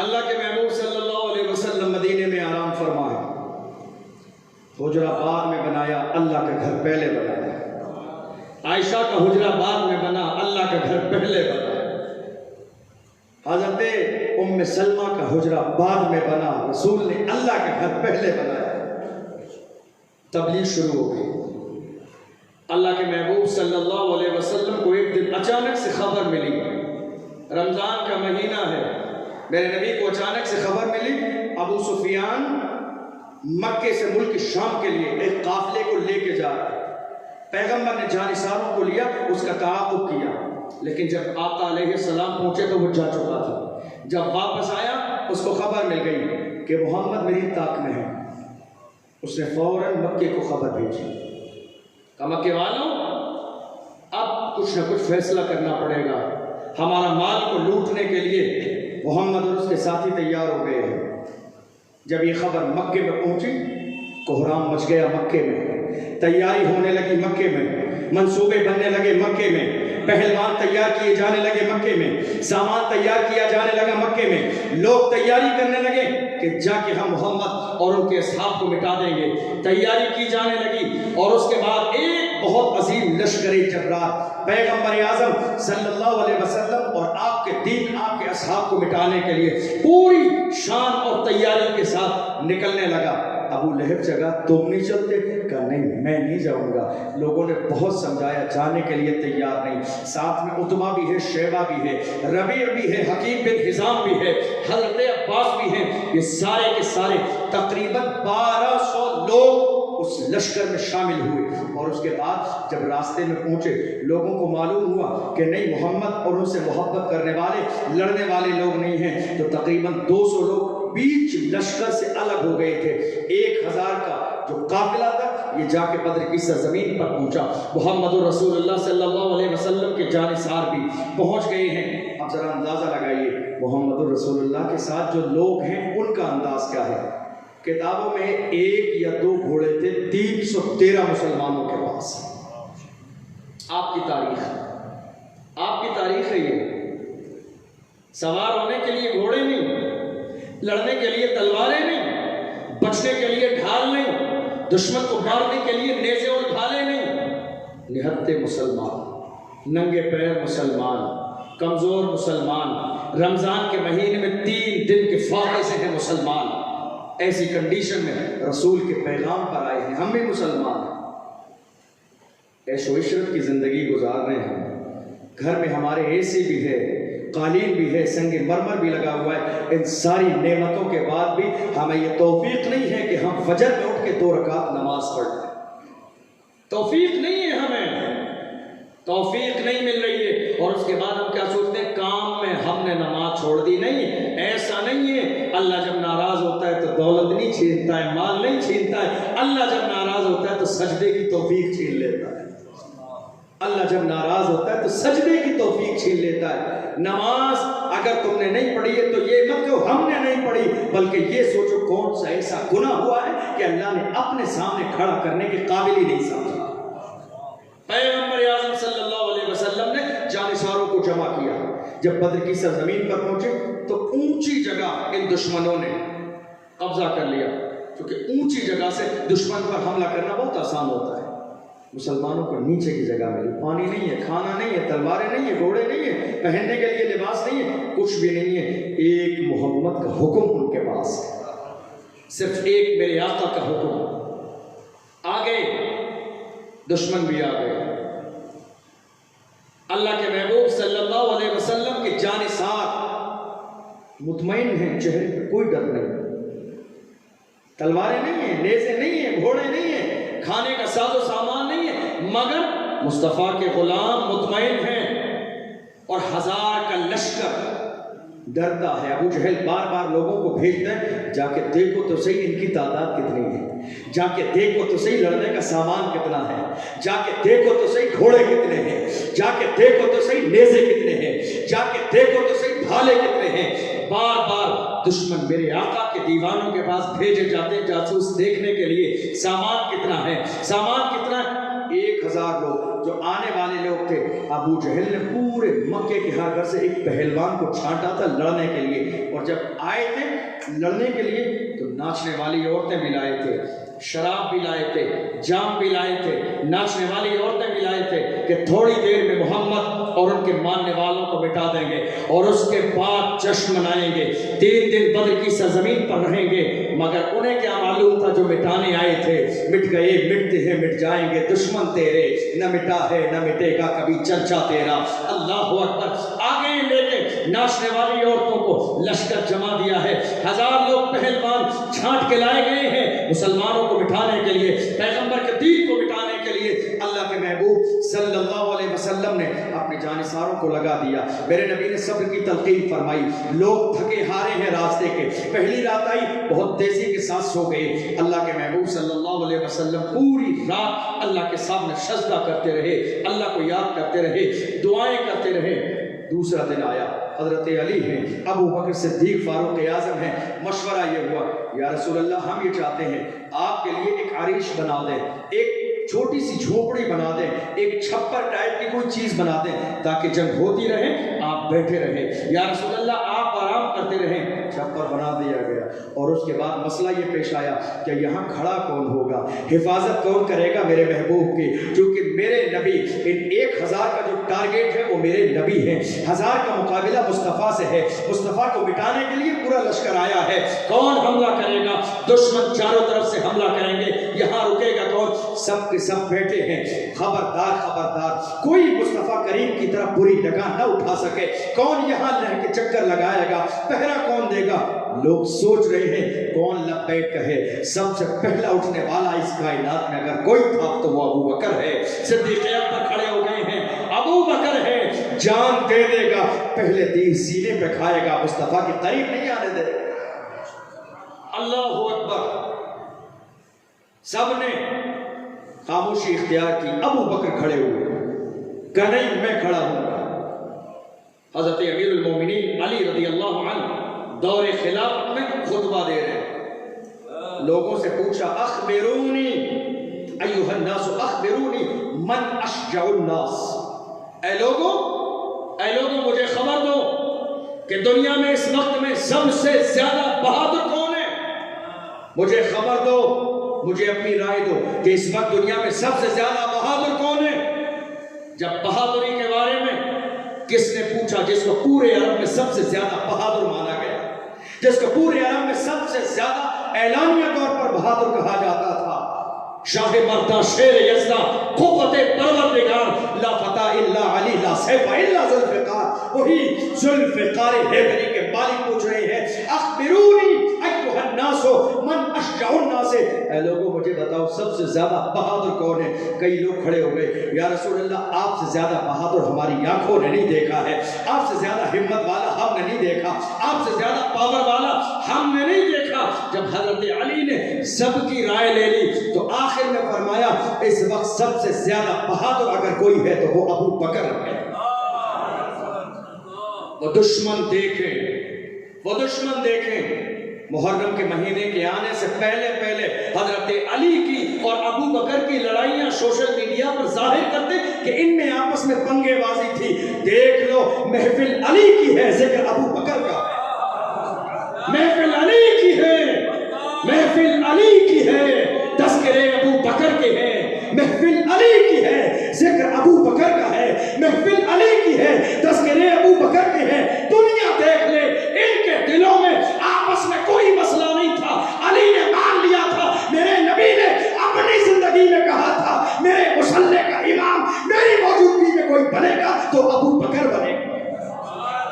اللہ کے محبوب صلی اللہ علیہ وسلم مدینے میں آرام فرمائے، حجرہ بعد میں بنایا، اللہ کا گھر پہلے بنایا۔ عائشہ کا حجرہ بعد میں بنا، اللہ کا گھر پہلے بنا۔ حضرت ام سلمہ کا حجرہ بعد میں بنا، رسول نے اللہ کا گھر پہلے بنایا۔ تبلیغ شروع ہو گئی۔ اللہ کے محبوب صلی اللہ علیہ وسلم کو ایک دن اچانک سے خبر ملی، رمضان کا مہینہ ہے، میرے نبی کو اچانک سے خبر ملی ابو سفیان مکے سے ملک شام کے لیے ایک قافلے کو لے کے جا رہا ہے۔ پیغمبر نے جانثاروں کو لیا، اس کا تعاقب کیا، لیکن جب آقا علیہ السلام پہنچے تو وہ جا چکا تھا۔ جب واپس آیا اس کو خبر مل گئی کہ محمد میری طاق میں ہے۔ اس نے فوراً مکے کو خبر بھیجی، کہا مکے والوں اب کچھ نہ کچھ فیصلہ کرنا پڑے گا، ہمارا مال کو لوٹنے کے لیے محمد اور اس کے ساتھی تیار ہو گئے ہیں۔ جب یہ خبر مکے میں پہنچی، کوہرام مچ گیا مکے میں، تیاری ہونے لگی مکے میں، منصوبے بننے لگے مکے میں، پہلوان تیار کیے جانے لگے مکے میں، سامان تیار کیا جانے لگا مکے میں، لوگ تیاری کرنے لگے کہ جا کے ہم محمد اور ان کے اصحاب کو مٹا دیں گے۔ تیاری کی جانے لگی اور اس کے بعد ایک بہت عظیم لشکر جرار پیغمبر اعظم صلی اللہ علیہ وسلم اور آپ کے دین، آپ کے اصحاب کو مٹانے کے لیے پوری شان اور تیاری کے ساتھ نکلنے لگا۔ ابو لہب جگہ تم نہیں چلتے؟ کہا نہیں میں نہیں جاؤں گا۔ لوگوں نے بہت سمجھایا، جانے کے لیے تیار نہیں۔ ساتھ میں عتبہ بھی ہے، شیبہ بھی ہے، ربیع بھی ہے، حکیم بن حزام بھی ہے، حضرت عباس بھی ہیں، یہ سارے کے سارے تقریباً 1200 لوگ اس لشکر میں شامل ہوئے۔ اور اس کے بعد جب راستے میں پہنچے لوگوں کو معلوم ہوا کہ نہیں محمد اور ان سے محبت کرنے والے، لڑنے والے لوگ نہیں ہیں، تو تقریباً 200 لوگ بیچ لشکر سے الگ ہو گئے تھے۔ 1000 کا جو قافلہ تھا یہ جا کے بدر کی سرزمین پر پہنچا۔ محمد رسول اللہ صلی اللہ علیہ وسلم کے جانثار بھی پہنچ گئے ہیں۔ اب ذرا اندازہ لگائیے محمد رسول اللہ کے ساتھ جو لوگ ہیں ان کا انداز کیا ہے۔ کتابوں میں 1 یا 2 گھوڑے تھے، 313 مسلمانوں کے پاس۔ آپ کی تاریخ، آپ کی تاریخ ہے یہ۔ سوار ہونے کے لیے گھوڑے نہیں، لڑنے کے لیے تلواریں نہیں، بچنے کے لیے ڈھال نہیں، دشمن کو مارنے کے لیے نیزے اور بھالے نہیں۔ نہتے مسلمان، ننگے پیر مسلمان، کمزور مسلمان، رمضان کے مہینے میں 3 دن کے فاقے سے ہیں مسلمان۔ ایسی کنڈیشن میں رسول کے پیغام پر آئے ہیں، ہم بھی مسلمان ہیں، عیش و عشرت کی زندگی گزار رہے ہیں، گھر میں ہمارے اے سی بھی ہے، قالین بھی ہے، سنگ مرمر بھی لگا ہوا ہے۔ ان ساری نعمتوں کے بعد بھی ہمیں یہ توفیق نہیں ہے کہ ہم فجر میں اٹھ کے 2 رکعت نماز پڑھ لیں۔ توفیق نہیں ہے، ہمیں توفیق نہیں مل رہی ہے۔ اور اس کے بعد ہم کیا سوچتے ہیں، کام میں ہم نے نماز چھوڑ دی۔ نہیں، ایسا نہیں ہے۔ اللہ جب ناراض ہوتا ہے تو دولت نہیں چھینتا ہے، مال نہیں چھینتا ہے۔ اللہ جب ناراض ہوتا ہے تو سجدے کی توفیق چھین لیتا ہے۔ اللہ جب ناراض ہوتا ہے تو سجدے کی توفیق چھین لیتا ہے۔ نماز اگر تم نے نہیں پڑھی ہے تو یہ مت کہو ہم نے نہیں پڑھی، بلکہ یہ سوچو کون سا ایسا گناہ ہوا ہے کہ اللہ نے اپنے سامنے کھڑا کرنے کے قابل ہی نہیں سمجھا۔ پیغمبر اعظم صلی اللہ علیہ وسلم نے جانثاروں کو جمع کیا۔ جب بدر کی سرزمین پر پہنچے تو اونچی جگہ ان دشمنوں نے قبضہ کر لیا، کیونکہ اونچی جگہ سے دشمن پر حملہ کرنا بہت آسان ہوتا ہے۔ مسلمانوں کو نیچے کی جگہ ملی، پانی نہیں ہے، کھانا نہیں ہے، تلواریں نہیں ہیں، گھوڑے نہیں ہیں، پہننے کے لیے لباس نہیں ہے، کچھ بھی نہیں ہے، ایک محمد کا حکم ان کے پاس ہے، صرف ایک میرے آقا کا حکم۔ آگے دشمن بھی آ گئے، اللہ کے محبوب صلی اللہ علیہ وسلم کے جانثار مطمئن ہیں، چہرے پہ کوئی ڈر نہیں، تلواریں نہیں ہیں، نیزے نہیں ہیں، گھوڑے نہیں ہیں، کھانے کا ساز و سامان نہیں ہے، مگر مصطفیٰ کے غلام مطمئن ہیں، اور 1000 کا لشکر ڈرتا ہے۔ ابو جہل بار بار لوگوں کو بھیجتا ہے، جا کے دیکھو تو صحیح ان کی تعداد کتنی ہے، جا کے دیکھو تو صحیح لڑنے کا سامان کتنا ہے، جا کے دیکھو تو صحیح گھوڑے کتنے ہیں، جا کے دیکھو تو صحیح نیزے کتنے ہیں، جا کے دیکھو تو صحیح بھالے کتنے ہیں۔ بار بار دشمن میرے آقا کے دیوانوں کے پاس بھیجے جاتے ہیں جاسوس دیکھنے کے لیے سامان کتنا ہے، سامان کتنا ہے۔ 1000 لوگ جو آنے والے لوگ تھے، ابو جہل نے پورے مکے کے ہر گھر سے ایک پہلوان کو چھانٹا تھا لڑنے کے لیے، اور جب آئے تھے لڑنے کے لیے تو ناچنے والی عورتیں بھی لائے تھے، شراب بھی لائے تھے، جام بھی لائے تھے، ناچنے والی عورتیں بھی لائے تھے کہ تھوڑی دیر میں محمد اور ان کے ماننے والوں کو مٹا دیں گے، اور اس کے بعد جشن منائیں گے، 3 دن بدر کی سرزمین پر رہیں گے۔ مگر انہیں کیا معلوم تھا جو مٹانے آئے تھے مٹ گئے، مٹتے ہیں مٹ جائیں گے، دشمن تیرے نہ مٹا ہے نہ مٹے گا کبھی چرچا تیرا۔ اللہ اکبر۔ آگے لے کے ناچنے والی عورتوں کو لشکر جما دیا ہے، 1000 لوگ پہلوان چھانٹ کے لائے گئے ہیں مسلمانوں کو مٹانے کے لیے، پیغمبر کے دین کو مٹانے کے لیے۔ اللہ کے محبوب صلی اللہ علیہ وسلم نے اپنے جانثاروں کو لگا دیا، میرے نبی نے صبر کی تلقین فرمائی، لوگ تھکے ہارے ہیں راستے کے، پہلی رات آئی بہت تیزی کے ساتھ سو گئے، اللہ کے محبوب صلی اللہ علیہ وسلم پوری رات اللہ کے سامنے سجدہ کرتے رہے، اللہ کو یاد کرتے رہے، دعائیں کرتے رہے۔ دوسرا دن آیا، حضرت علی ہیں، ابو بکر صدیق فاروق اعظم ہیں، مشورہ یہ ہوا یا رسول اللہ ہم یہ چاہتے ہیں آپ کے لیے ایک عریش بنا دیں، ایک چھوٹی سی جھوپڑی بنا دیں، ایک چھپر ٹائپ کی کوئی چیز بنا دیں تاکہ جنگ ہوتی رہے آپ بیٹھے رہیں، یا رسول اللہ آپ آرام کرتے رہیں۔ چھپر بنا دیا گیا، اور اس کے بعد مسئلہ یہ پیش آیا کہ یہاں کھڑا کون ہوگا، حفاظت کون کرے گا میرے محبوب کی، کیونکہ میرے نبی ان 1000 کا جو ٹارگیٹ ہے وہ میرے نبی ہیں، 1000 کا مقابلہ مصطفیٰ سے ہے، مصطفیٰ کو مٹانے کے لیے پورا لشکر آیا ہے، کون حملہ کرے گا، دشمن چاروں طرف سے حملہ کریں گے، یہاں رکے گا کون، سب کے سب بیٹھے ہیں، خبردار خبردار کوئی مصطفیٰ کریم کی طرف بری نگاہ نہ اٹھا سکے، کون یہاں رہ کے چکر لگائے گا، پہرا کون دے گا۔ لوگ سوچ رہے ہیں کون لبیک کہے، سب سے پہلا اٹھنے والا اس کائنات میں اگر کوئی تھا تو وہ ابو بکر ہے، صدیق اکبر کھڑے ہو گئے ہیں، ابو بکر ہے، جان دے دے گا، پہلے تیر سینے پہ کھائے گا، مصطفیٰ کی قریب نہیں آنے دے گا۔ اللہ اکبر۔ سب نے خاموشی اختیار کی، ابو بکر کھڑے ہوئے، کہ نہیں میں کھڑا ہوں گا۔ حضرت امیر المومنین علی رضی اللہ عنہ دور خلافت میں خطبہ دے رہے ہیں، لوگوں سے پوچھا اخبرونی ایھا الناس اخبرونی من اشجع الناس، اے لوگوں مجھے خبر دو کہ دنیا میں اس وقت میں سب سے زیادہ بہادر کون ہے، مجھے خبر دو، مجھے اپنی رائے دو کہ اس وقت دنیا میں سب سے زیادہ بہادر کون ہے۔ جب بہادری کے بارے میں کس نے پوچھا، جس کو پورے عرب میں سب سے زیادہ بہادر مانا گیا، جس کو پورے عرب میں سب سے زیادہ اعلانیہ طور پر بہادر کہا جاتا تھا، شاہ مردہ شیر یزدہ قوت پروردگار، لا فتح الا علی لا سیف الا ذوالفقار، وہی ذوالفقار حیدری کے مالک پوچھ رہے ہیں اخبرونی ایھا الناس من اشجع الناس، اے لوگوں مجھے بتاؤ سب سے زیادہ بہادر کون ہے۔ کئی لوگ کھڑے ہو گئے، یا رسول اللہ آپ سے زیادہ بہادر ہماری آنکھوں نے نہیں دیکھا ہے، آپ سے زیادہ ہمت والا ہم نے نہیں دیکھا، آپ سے زیادہ پاور والا ہم نے نہیں دیکھا۔ جب حضرت علی نے سب کی رائے لے لی تو آخر میں فرمایا اس وقت سب سے زیادہ بہادر اگر کوئی ہے تو وہ ابو بکر ہے۔ وہ دشمن دیکھیں، محرم کے مہینے کے آنے سے پہلے حضرت علی کی اور ابو بکر کی لڑائیاں سوشل میڈیا پر ظاہر کرتے کہ ان میں آپس میں پنگے بازی تھی، دیکھ لو محفل علی کی ہے، ذکر ابو بکر کا، محفل علی کی ہے، محفل علی کی ہے، تذکرے ابو بکر کے ہیں،
محفل علی کی ہے، ذکر ابو بکر کا ہے، محفل علی کی ہے، تذکرے ابو بکر کے ہیں۔ دنیا دیکھ لے، ان کے دلوں میں آپس میں کوئی مسئلہ نہیں تھا۔ علی نے مان لیا تھا، میرے نبی نے اپنی زندگی میں کہا تھا میرے مصلی کا امام میری موجودگی میں کوئی بنے گا تو ابو بکر بنے گا۔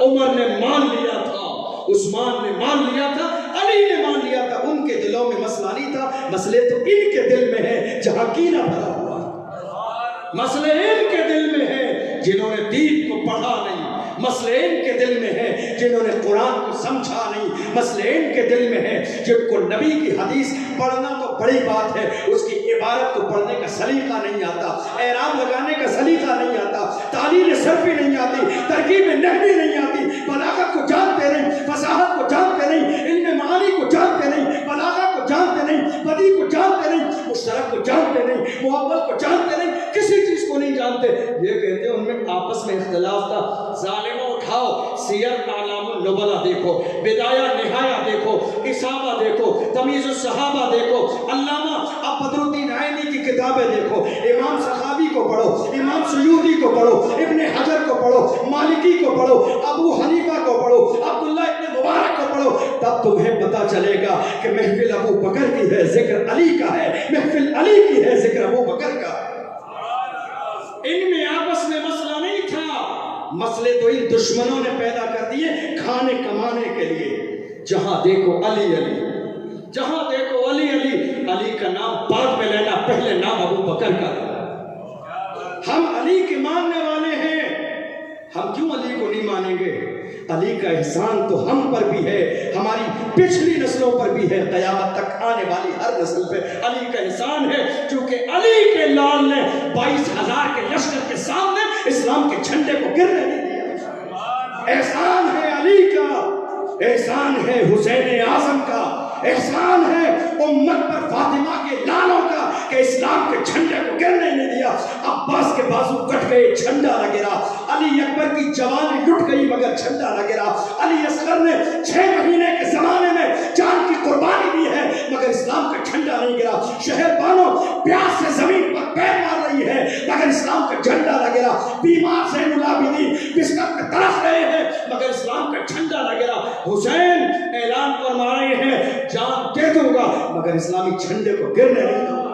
عمر نے مان لیا تھا، عثمان نے مان لیا تھا، علی نے مان لیا تھا۔ ان کے دلوں میں مسئلہ نہیں تھا، مسئلے تو ان کے دل میں ہے جہاں کینہ بھرا ہوا ہے۔ مسئلے ان کے دل میں ہے جنہوں نے دین کو پڑھا نہیں، مسئلے ان کے دل میں ہے جنہوں نے قرآن کو سمجھا نہیں، مسئلے ان کے دل میں ہے جن کو نبی کی حدیث پڑھنا تو بڑی بات ہے، اس کی عبارت کو پڑھنے کا سلیقہ نہیں آتا، اعراب لگانے کا سلیقہ نہیں آتا، تعلیل صرفی نہیں آتی، ترکیب نحوی نہیں آتی، بلاغت کو جانتے نہیں، فصاحت کو جانتے نہیں، علم معانی کو جانتے نہیں، بلاغت کو جانتے نہیں، بدیع کو جانتے نہیں، مشترک کو جانتے نہیں، معول کو جانتے نہیں، کسی چیز کو نہیں جانتے۔ یہ کہتے ہیں ان میں آپس میں اختلاف تھا۔ ظالموں اٹھاؤ سیر اعلام النبلا دیکھو، بدایہ نہایہ دیکھو، اصابہ دیکھو، تمیز الصحابہ دیکھو، علامہ اب بدر الدین عینی کی کتابیں دیکھو، امام سخاوی کو پڑھو، امام سیوطی کو پڑھو، ابن حجر کو پڑھو، مالکی کو پڑھو، ابو حنیفہ کو پڑھو، عبداللہ ابن مبارک کو پڑھو، تب تمہیں پتہ چلے گا کہ محفل ابو بکر کی ہے، ذکر علی کا ہے، محفل علی کی ہے، ذکر ابو بکر کا۔ ان میں آپس میں مسئلہ نہیں تھا، مسئلے تو ان دشمنوں نے پیدا کر دیے کھانے کمانے کے لیے۔ جہاں دیکھو علی علی، جہاں دیکھو علی علی، علی کا نام بعد میں لینا، پہلے نام ابو بکر کا لینا۔ ہم علی کے ماننے والے ہیں، ہم کیوں علی کو نہیں مانیں گے؟ علی کا احسان تو ہم پر بھی ہے، ہماری پچھلی نسلوں پر بھی ہے، قیامت تک آنے والی ہر نسل پہ علی کا احسان ہے، چونکہ علی کے لال نے 22,000 کے لشکر کے سامنے اسلام کے جھنڈے کو گرنے نہیں دیا۔ احسان ہے علی کا، احسان ہے حسین اعظم کا، احسان ہے امت پر فاطمہ کے لالوں کا کہ اسلام کے جھنڈے کو گرنے نہیں دیا۔ عباس کے بازو کٹ گئے، جھنڈا نہ گرا، علی اکبر کی جوانی لٹ گئی مگر جھنڈا نہ گرا، علی اصغر نے 6 مہینے کے زمانے میں جان کی قربانی دی ہے مگر اسلام کا جھنڈا نہیں گرا، شہر بانو پیاس سے زمین پر پیر مار رہی ہے مگر اسلام کا جھنڈا نہ گرا، بیمار زین العابدین بستر پہ تڑپ رہے ہیں مگر اسلام کا جھنڈا نہ گرا، حسین اعلان فرما رہے ہیں جان دے دوں گا مگر اسلامی جھنڈے کو گرنے نہیں دوں گا۔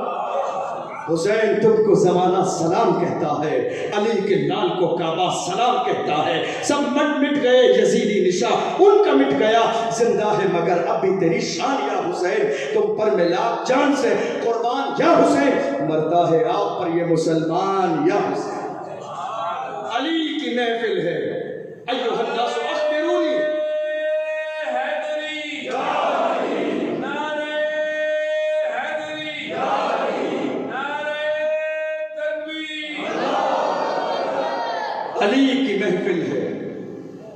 حسین تم کو زمانہ سلام کہتا ہے، علی کے لال کو کعبہ سلام کہتا ہے، سب مٹ گئے یزیدی نشاں ان کا مٹ گیا، زندہ ہے مگر اب بھی تیری شان یا حسین، تم پر میں لاکھ جان سے قربان یا حسین، مرتا ہے آپ پر یہ مسلمان یا حسین۔ علی کی محفل ہے، ایھا الناس اخبرونی، علی کی محفل ہے،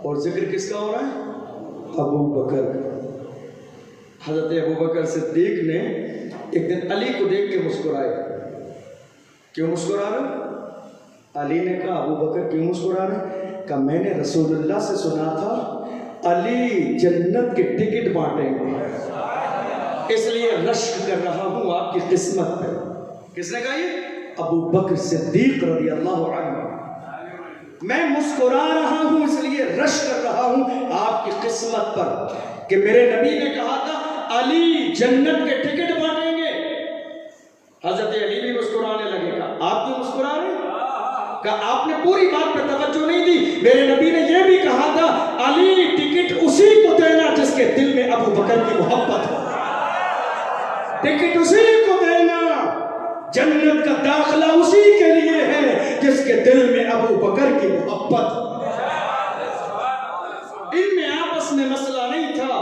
اور ذکر کس کا ہو رہا ہے؟ ابو بکر۔ حضرت ابو بکر صدیق نے ایک دن علی کو دیکھ کے مسکرائے۔ کیوں مسکرا رہے؟ علی نے کہا ابو بکر کیوں مسکرا رہے؟ کہ میں نے رسول اللہ سے سنا تھا علی جنت کے ٹکٹ بانٹیں گے، اس لیے رشک کر رہا ہوں آپ کی قسمت پہ۔ کس نے کہا یہ؟ ابو بکر صدیق رضی اللہ عنہ۔ میں مسکرا رہا ہوں اس لیے رش کر رہا ہوں آپ کی قسمت پر کہ میرے نبی نے کہا تھا علی جنت کے ٹکٹ بانٹیں گے۔ حضرت علی بھی مسکرانے لگے گا، آپ کیوں مسکرا رہے ہیں؟ کہ آپ نے پوری بات پہ توجہ نہیں دی، میرے نبی نے یہ بھی کہا تھا علی ٹکٹ اسی کو دینا جس کے دل میں ابو بکر کی محبت ہو، ٹکٹ اسی کو دینا، جنت کا داخلہ اسی کے لیے ہے جس کے دل میں ابو بکر کی محبت۔ ان میں آپس میں مسئلہ نہیں تھا،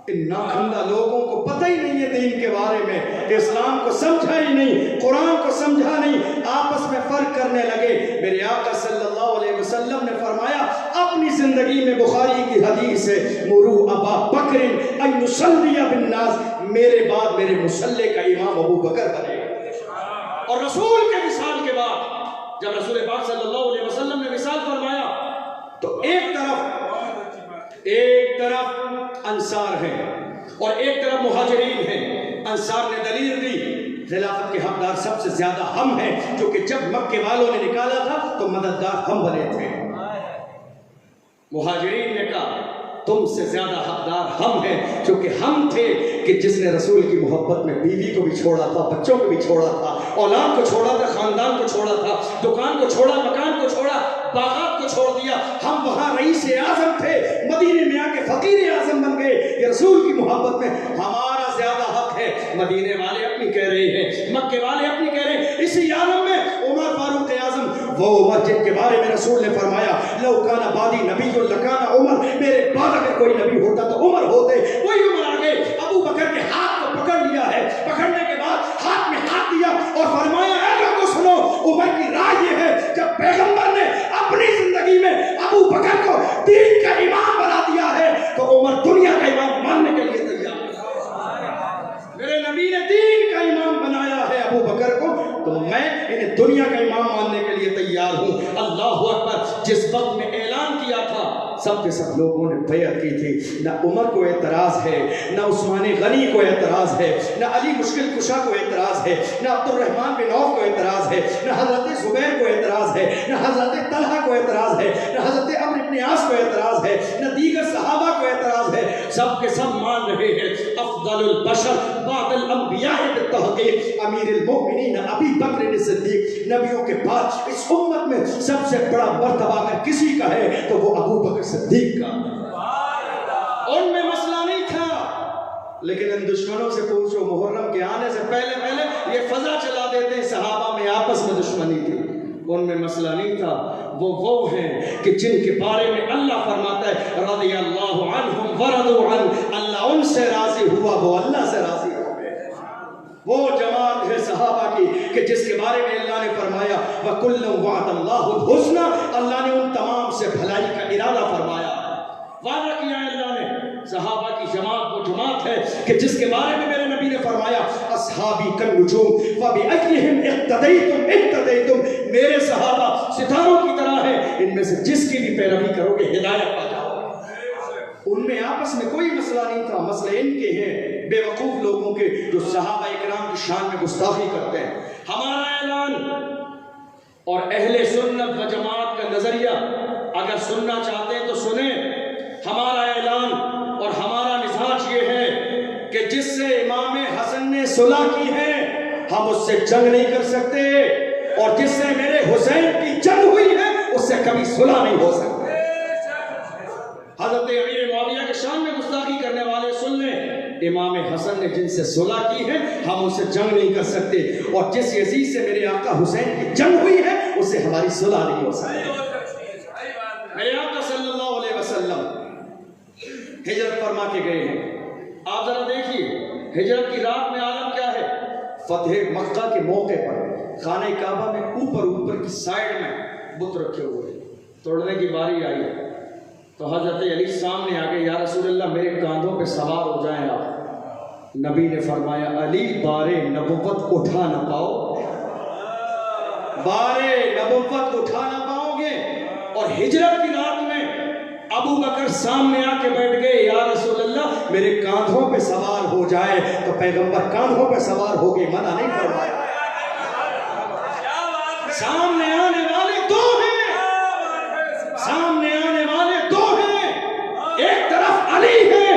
ان ناخندہ لوگوں کو پتہ ہی نہیں ہے دین کے بارے میں، اسلام کو سمجھا ہی نہیں، قرآن کو سمجھا نہیں، آپس میں فرق کرنے لگے۔ میرے آقا صلی اللہ علیہ وسلم نے فرمایا اپنی زندگی میں، بخاری کی حدیث ہے، مرو ابا بکر ان یصلی بالناس، میرے بعد میرے مصلی کا امام ابو بکر بنے گا۔ اور رسول کے وصال کے بعد جب رسول پاک صلی اللہ علیہ وسلم نے وصال فرمایا تو ایک طرف انصار ہیں اور ایک طرف مہاجرین ہیں۔ انصار نے دلیل دی خلافت کے حقدار سب سے زیادہ ہم ہیں، کیونکہ جب مکے والوں نے نکالا تھا تو مددگار ہم بنے تھے۔ مہاجرین نے کہا تم سے زیادہ حقدار ہم ہیں، کیونکہ ہم تھے کہ جس نے رسول کی محبت میں بیوی کو بھی چھوڑا تھا، بچوں کو بھی چھوڑا تھا، اولاد کو چھوڑا تھا، خاندان کو چھوڑا تھا، دکان کو چھوڑا، مکان کو چھوڑا، باغات کو چھوڑ دیا۔ ہم وہاں رئیس اعظم تھے، مدینے میں آ کے فقیر اعظم بن گئے۔ یہ رسول کی محبت میں ہمارا زیادہ حق ہے۔ مدینے والے اپنی کہہ رہے ہیں، مکے والے اپنی کہہ رہے ہیں۔ اسی عالم میں عمر فاروق اعظم، وہ عمر جن کے بارے میں رسول نے فرمایا لو کان بعدی نبی لکان عمر، میرے بعد اگر کوئی نبی ہوتا تو عمر ہوتے، وہی عمر آگے ابو بکر کے ہاتھ کو پکڑ لیا ہے۔ پکڑنے کے بعد ہاتھ میں ہاتھ دیا اور فرمایا اے لوگوں سنو، عمر کی رائے یہ ہے جب پیغمبر نے اپنی زندگی میں ابو بکر کو دین کا امام بنا دیا ہے تو عمر دنیا کا امام ماننے کے لیے تیار ہے۔ میرے نبی نے دین کا امام بنایا ہے ابو بکر کو، تو میں انہیں دنیا کا امام ماننے کے لیے تیار ہوں۔ اللہ اکبر۔ جس وقت میں اعلان کیا تھا سب کے سب لوگوں نے بیعت کی تھی۔ نہ عمر کو اعتراض ہے، نہ عثمان غنی کو اعتراض ہے، نہ علی مشکل کشا کو اعتراض ہے، نہ عبد الرحمن بن عوف کو اعتراض ہے، نہ حضرت زبیر کو اعتراض ہے، نہ حضرت طلحہ کو اعتراض ہے، نہ حضرت عمرو بن عاص کو اعتراض ہے، نہ دیگر صحابہ کو اعتراض ہے۔ سب کے سب مان رہے ہیں افضل البشر بعد الانبیاء بالتحقیق امیر المؤمنین ابی بکر صدیق، نبیوں کے بعد اس امت میں سب سے بڑا مرتبہ اگر کسی کا ہے تو وہ ابو بکر صدیق کا۔ ان میں مسئلہ نہیں تھا، لیکن ان دشمنوں سے پوچھو محرم کے آنے سے پہلے یہ فضا چلا دیتے ہیں صحابہ میں آپس میں دشمنی تھی، ان میں مسئلہ نہیں تھا۔ وہ ہیں کہ جن کے بارے میں اللہ فرماتا ہے رضی اللہ عنہم ورضوا عنہ، اللہ ان سے راضی ہوا، وہ اللہ سے راضی ہو گئے۔ وہ جماعت ہے صحابہ کی کہ جس کے بارے میں اللہ نے فرمایا وَكُلًّا وَعَدَ اللَّهُ الْحُسْنَى، اللہ نے ان تمام سے بھلائی کا ارادہ فرمایا، وعدہ کیا ہے اللہ نے۔ صحابہ کی جماعت وہ جماعت ہے کہ جس کے بارے میں میرے نبی نے فرمایا اصحابی کالنجوم فبأیہم اقتدیتم اقتدیتم، میرے صحابہ ستاروں کی طرح ہے، ان میں سے جس کی بھی پیروی کرو گے ہدایت پا جاؤ گے۔ ان میں آپس میں کوئی مسئلہ نہیں تھا، مسئلے ان کے ہیں بے وقوف لوگوں کے جو صحابہ اکرام کی شان میں گستاخی کرتے ہیں۔ ہمارا اعلان اور اہل سنت و جماعت کا نظریہ اگر سننا چاہتے ہیں تو سنیں۔ ہمارا اعلان اور ہمارا مزاج یہ ہے کہ جس سے امام حسن نے صلح کی ہے ہم اس سے جنگ نہیں کر سکتے، اور جس سے میرے حسین کی جنگ ہوئی ہے اس سے کبھی صلح نہیں ہو سکتے۔ حضرت امیر معاویہ کے شان میں گستاخی کرنے والے سن لیں، امام حسن نے جن سے صلح کی ہے ہم ان سے جنگ نہیں کر سکتے، اور جس یزید سے میرے آقا حسین کی جنگ ہوئی ہے اس سے ہماری صلح نہیں ہو سکتی۔ میرے آقا صلی اللہ علیہ وسلم ہجرت فرما کے گئے ہیں۔ آپ ذرا دیکھیے ہجرت کی رات میں عالم کیا ہے۔ فتح مکہ کے موقع پر خانہ کعبہ میں اوپر کی سائیڈ میں بت رکھے ہوئے، توڑنے کی باری آئی تو حضرت علی سامنے آ گئے، یا رسول اللہ میرے کاندھوں پہ سوار ہو جائیں آپ۔ نبی نے فرمایا علی بارے نبوت اٹھا نہ پاؤ، بارے نبوت اٹھا نہ پاؤ گے۔ اور ہجرت کی رات میں ابو بکر سامنے آ کے بیٹھ گئے، یا رسول اللہ میرے کاندھوں پہ سوار ہو جائے، تو پیغمبر کاندھوں پہ سوار ہو گئے، منع نہیں فرمایا۔ سامنے آنے والے دو ہیں، سامنے آنے والے دو ہیں، ایک طرف علی ہے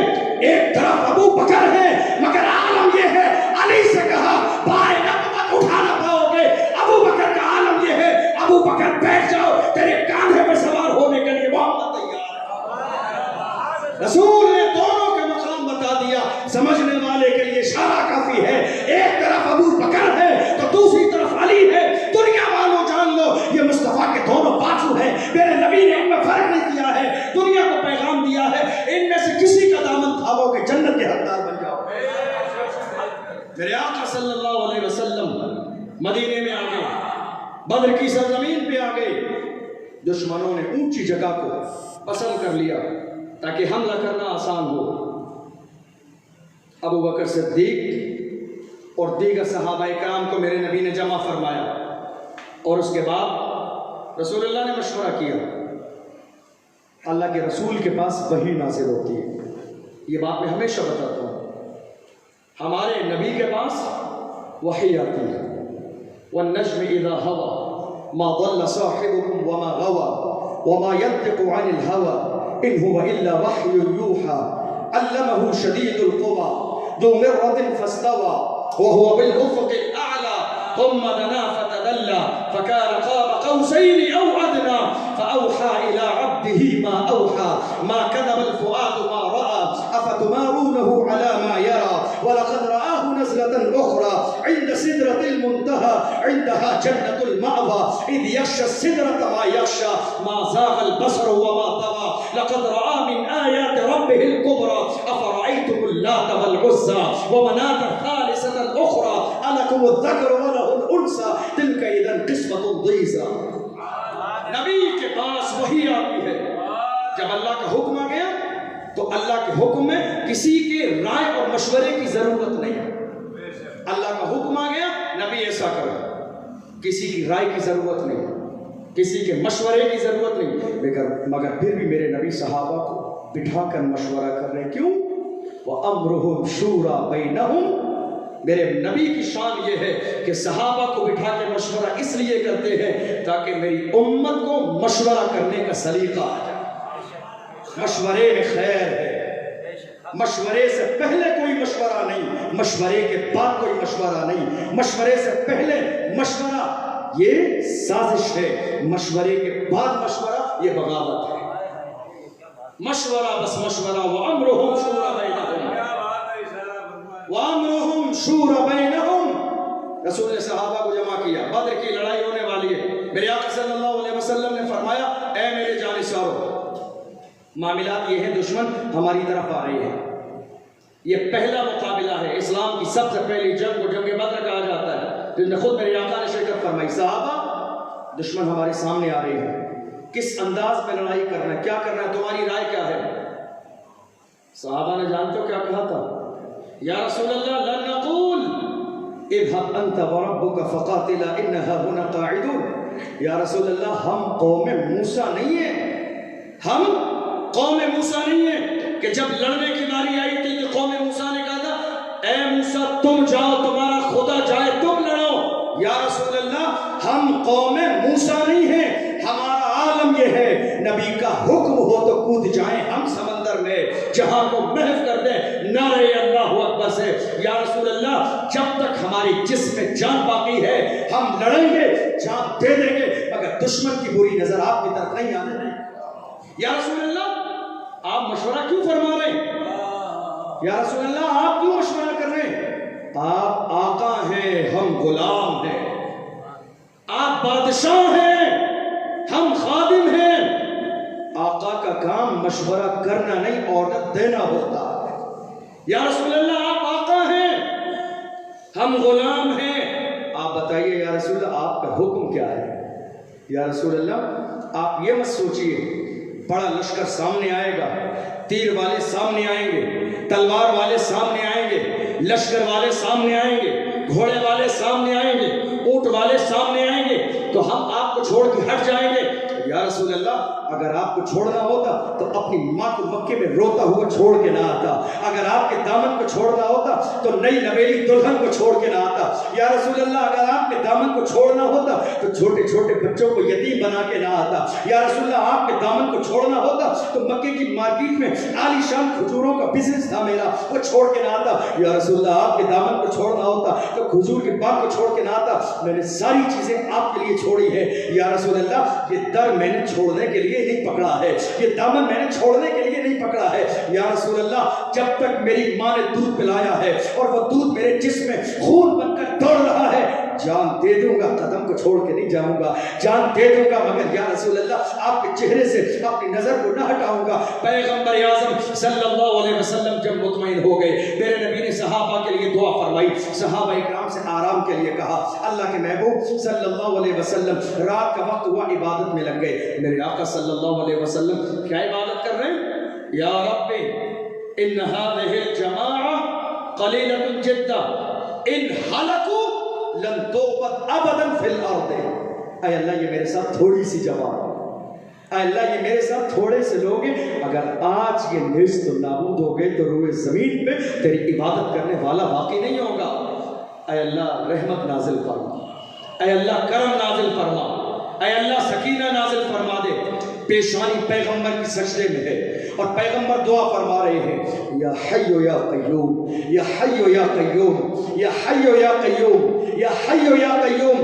ایک طرف ابو بکر ہے، مگر عالم یہ ہے علی سے کہا بائے نبوت اٹھا نہ پاؤ گے، ابو بکر کا عالم یہ ہے ابو بکر بیٹھ جاؤ، تیرے کاندھے پہ سوار ہونے کے لیے محمد تیار ہے۔ رسول نے دونوں کا مقام بتا دیا، سمجھنے والے کے لیے اشارہ کافی ہے۔ ایک طرف ابو بکر ہے تو دوسری طرف علی ہے۔ دنیا والوں جان لو یہ مصطفیٰ کے دونوں بازو ہیں، میرے نبی نے ان میں فرق نہیں کیا ہے، دنیا کو پیغام دیا ہے ان میں سے کسی کا دامن تھامو کہ جنت کے حقدار بن جاؤ۔ میرے آقا صلی اللہ علیہ وسلم مدینے میں آ گئے، بدر کی سرزمین پہ آ گئے، دشمنوں نے اونچی جگہ کو پسند کر لیا تاکہ حملہ کرنا آسان ہو۔ ابو بکر صدیق اور دیگر صحابہ کرام کو میرے نبی نے جمع فرمایا، اور اس کے بعد رسول اللہ نے مشورہ کیا۔ اللہ کے رسول کے پاس وحی نازل ہوتی ہے، یہ بات میں ہمیشہ بتاتا ہوں، ہمارے نبی کے پاس
وحی آتی ہے والنجم اذا هوى ما ضل صاحبكم وما غوى وما ينطق عن الهوى ان هو الا وحي يوحى علمه شديد القوى ذو مرة فاستوى وهو بالافق الاعلى ثم دنا فتدلى فكان قاب قوسين او ادنى فاوحى الى عبده ما اوحى ما كذب الفؤاد ما راى افتمارونه على ما يرى ولقد رآه نزلة اخرى عند سدرة المنتهى عندها جنة المأوى اذ يغشى السدرة ما يغشى ما زاغ البصر وما طغى لقد رأى من آيات ربه الكبرى افرأيتم اللات والعزى ومناة الثالثة الاخرى الكم الذكر وله الانثى تلك اذا قسمة ضیزى. نبی کے پاس وحی آتی ہے. جب اللہ کا حکم آ گیا تو اللہ کے حکم میں کسی کے رائے اور مشورے کی ضرورت نہیں. اللہ کا حکم آ گیا نبی ایسا کرو, کسی کی رائے کی ضرورت نہیں, کسی کے مشورے کی ضرورت نہیں. مگر پھر بھی میرے نبی صحابہ کو بٹھا کر مشورہ کر رہے. کیوں؟ وَأَمْرُهُمْ شُورَى بَيْنَهُمْ. میرے نبی کی شان یہ ہے کہ صحابہ کو بٹھا کے مشورہ اس لیے کرتے ہیں تاکہ میری امت کو مشورہ کرنے کا سلیقہ آ جائے. مشورے میں خیر ہے. مشورے سے پہلے کوئی مشورہ نہیں, مشورے کے بعد کوئی مشورہ نہیں. مشورے سے پہلے مشورہ یہ سازش ہے, مشورے کے بعد مشورہ یہ بغاوت ہے. مشورہ بس مشورہ. وَأَمْرُهُمْ شُورَى بَيْنَهُمْ وَأَمْرُهُمْ شُورَى بَيْنَهُمْ. رسول نے صحابہ کو جمع کیا. بدر کی لڑائی ہونے والی ہے. میرے آقا صلی اللہ علیہ وسلم نے فرمایا اے میرے جانشینوں, معاملات یہ ہیں دشمن ہماری طرف آ رہی ہے. یہ پہلا مقابلہ ہے. اسلام کی سب سے پہلی جنگ کو جنگ بدر کہا جاتا ہے. جس میں خود میرے آقا نے شرکت فرمائی. صحابہ دشمن ہمارے سامنے آ رہی ہے, کس انداز پہ لڑائی کرنا ہے, کیا کرنا ہے, تمہاری رائے کیا ہے؟ صحابہ نے جانتے ہو کیا کہا تھا؟ یا رسول اللہ لن نقول اذهب انت وربك فقاتلا انها هنا قاعدون. یا رسول اللہ ہم قوم موسیٰ نہیں ہیں, ہم قوم موسیٰ نہیں ہیں کہ جب لڑنے کی باری آئی تھی کہ قوم موسیٰ نے کہا تھا اے موسیٰ تم جاؤ, تمہارا خدا جائے, تم لڑو. یا رسول اللہ ہم قوم موسیٰ نہیں ہیں, ہمارا عالم یہ ہے نبی کا حکم ہو تو کود جائیں ہم سمندر میں, جہاں کو محو کر دیں نعرہ اللہ اکبر سے. یا رسول اللہ جب تک ہماری جسم میں جان باقی ہے ہم لڑیں گے, جان دے دیں گے, مگر دشمن کی بری نظر آپ کی طرف نہیں آنے دیں. یا رسول اللہ آپ مشورہ کیوں فرما رہے ہیں؟ یا رسول اللہ آپ کیوں مشورہ کر رہے ہیں؟ آپ آقا ہیں, ہم غلام ہیں. آپ بادشاہ ہیں, ہم خادم ہیں. آقا کا کام مشورہ کرنا نہیں, آرڈر دینا ہوتا ہے. یا رسول اللہ آپ آقا ہیں, ہم غلام ہیں. آپ بتائیے یا رسول اللہ آپ کا حکم کیا ہے؟ یا رسول اللہ آپ یہ مت سوچئے بڑا لشکر سامنے آئے گا, تیر والے سامنے آئیں گے, تلوار والے سامنے آئیں گے, لشکر والے سامنے آئیں گے, گھوڑے والے سامنے آئیں گے, اونٹ والے سامنے آئیں گے, تو ہم آپ کو چھوڑ کے ہٹ جائیں گے. یا رسول اللہ اگر آپ کو چھوڑنا ہوتا تو اپنی ماں کو مکے میں روتا ہوا چھوڑ کے نہ آتا. اگر آپ کے دامن کو چھوڑنا ہوتا تو نئی نویلی دلہن کو چھوڑ کے نہ آتا. یا رسول اللہ اگر آپ کے دامن کو چھوڑنا ہوتا تو چھوٹے چھوٹے بچوں کو یتیم بنا کے نہ آتا. یا رسول اللہ آپ کے دامن کو چھوڑنا ہوتا تو مکے کی مارکیٹ میں عالی شان کھجوروں کا بزنس تھا میرا, وہ چھوڑ کے نہ آتا. یا رسول اللہ آپ کے دامن کو چھوڑنا ہوتا تو کھجور کے باغ کو چھوڑ کے نہ آتا. میں نے ساری چیزیں آپ کے لیے چھوڑی ہے. یا رسول اللہ یہ در میں نے چھوڑنے کے لیے نہیں پکڑا ہے, یہ دامن میں نے چھوڑنے کے لیے نہیں پکڑا ہے. یا رسول اللہ جب تک میری ماں نے دودھ پلایا ہے اور وہ دودھ میرے جسم میں خون بن کر دوڑ رہا ہے, جان دے دوں گا, قدم کو چھوڑ کے نہیں جاؤں گا, جان دے دوں گا, مگر یا رسول اللہ آپ کے چہرے سے اپنی نظر کو نہ ہٹاؤں گا. پیغمبر اعظم صلی اللہ علیہ وسلم جب مطمئن ہو گئے, میرے نبی نے صحابہ کے لیے دعا فرمائی, صحابہ اکرام سے آرام کے لیے کہا. اللہ کے محبوب صلی اللہ علیہ وسلم رات کا وقت ہوا, عبادت میں لگ گئے. میرے آقا صلی اللہ علیہ وسلم کیا عبادت کر رہے ہیں؟ یا رب ان هذه الجماعة قليلة جدا ان هلكوا لن تعبد ابدا في الارض. اے اللہ یہ میرے ساتھ تھوڑی سی جماعت, اے اللہ یہ میرے ساتھ تھوڑے سے لوگ ہیں, اگر آج یہ نیست و نابود ہو گئے تو روئے زمین پہ تیری عبادت کرنے والا باقی نہیں ہوگا. اے اللہ رحمت نازل فرما، اے اللہ کرم نازل فرما، اے اللہ سکینہ نازل فرما دے۔ پیشانی پیغمبر کی سجدے میں ہے اور پیغمبر دعا فرما رہے ہیں، یا حی یا قیوم، یا حی یا قیوم، یا حی یا قیوم، یا حی یا قیوم۔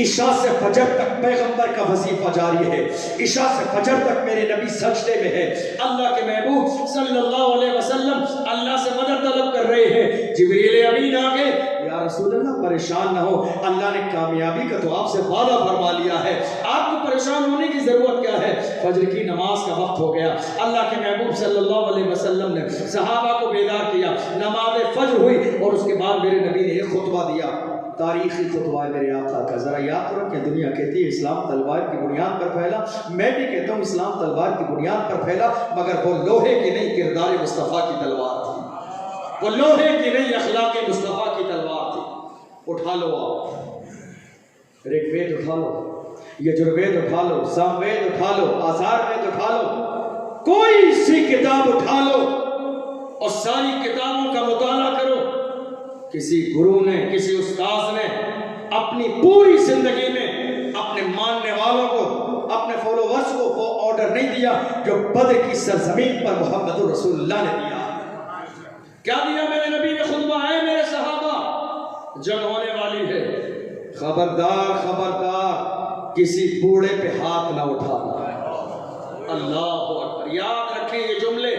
عشاء سے فجر تک پیغمبر کا وظیفہ جاری ہے، عشاء سے فجر تک میرے نبی سجدے میں ہے۔ اللہ کے محبوب صلی اللہ علیہ وسلم اللہ سے مدد طلب کر رہے ہیں۔ جبریل امین آ گئے، یا رسول اللہ پریشان نہ ہو، اللہ نے کامیابی کا تو آپ سے وعدہ فرما لیا ہے، آپ کو پریشان ہونے کی ضرورت کیا ہے؟ فجر کی نماز کا وقت ہو گیا۔ اللہ کے محبوب صلی اللہ علیہ وسلم نے صحابہ کو بیدار کیا، نماز فجر ہوئی اور اس کے بعد میرے نبی نے ایک خطبہ دیا، تاریخی خطبہ ہے میرے آقا کا۔ ذرا یاد کرو کہ دنیا کہتی ہے اسلام تلوار کی بنیاد پر پھیلا، میں بھی کہتا ہوں اسلام تلوار کی بنیاد پر پھیلا، مگر وہ لوہے کی نہیں کردار مصطفیٰ کی تلوار تھی، وہ لوہے کی نہیں اخلاق مصطفیٰ کی تلوار تھی۔ اٹھا لو آپ، رگ وید اٹھا لو، یجروید اٹھا لو، سام وید اٹھا لو، آثار وید اٹھا لو، کوئی سی کتاب اٹھا لو اور ساری کتابوں کا مطالعہ کرو۔ کسی گرو نے، کسی استاذ نے اپنی پوری زندگی میں اپنے ماننے والوں کو، اپنے فالوورز کو وہ آرڈر نہیں دیا جو بدر کی سرزمین پر محمد رسول اللہ نے دیا۔ کیا دیا میرے نبی نے خطبہ؟ ہے میرے صحابہ، جنگ ہونے والی ہے، خبردار خبردار کسی بوڑھے پہ ہاتھ نہ اٹھانا۔ اللہ اکبر، یاد رکھیں یہ جملے،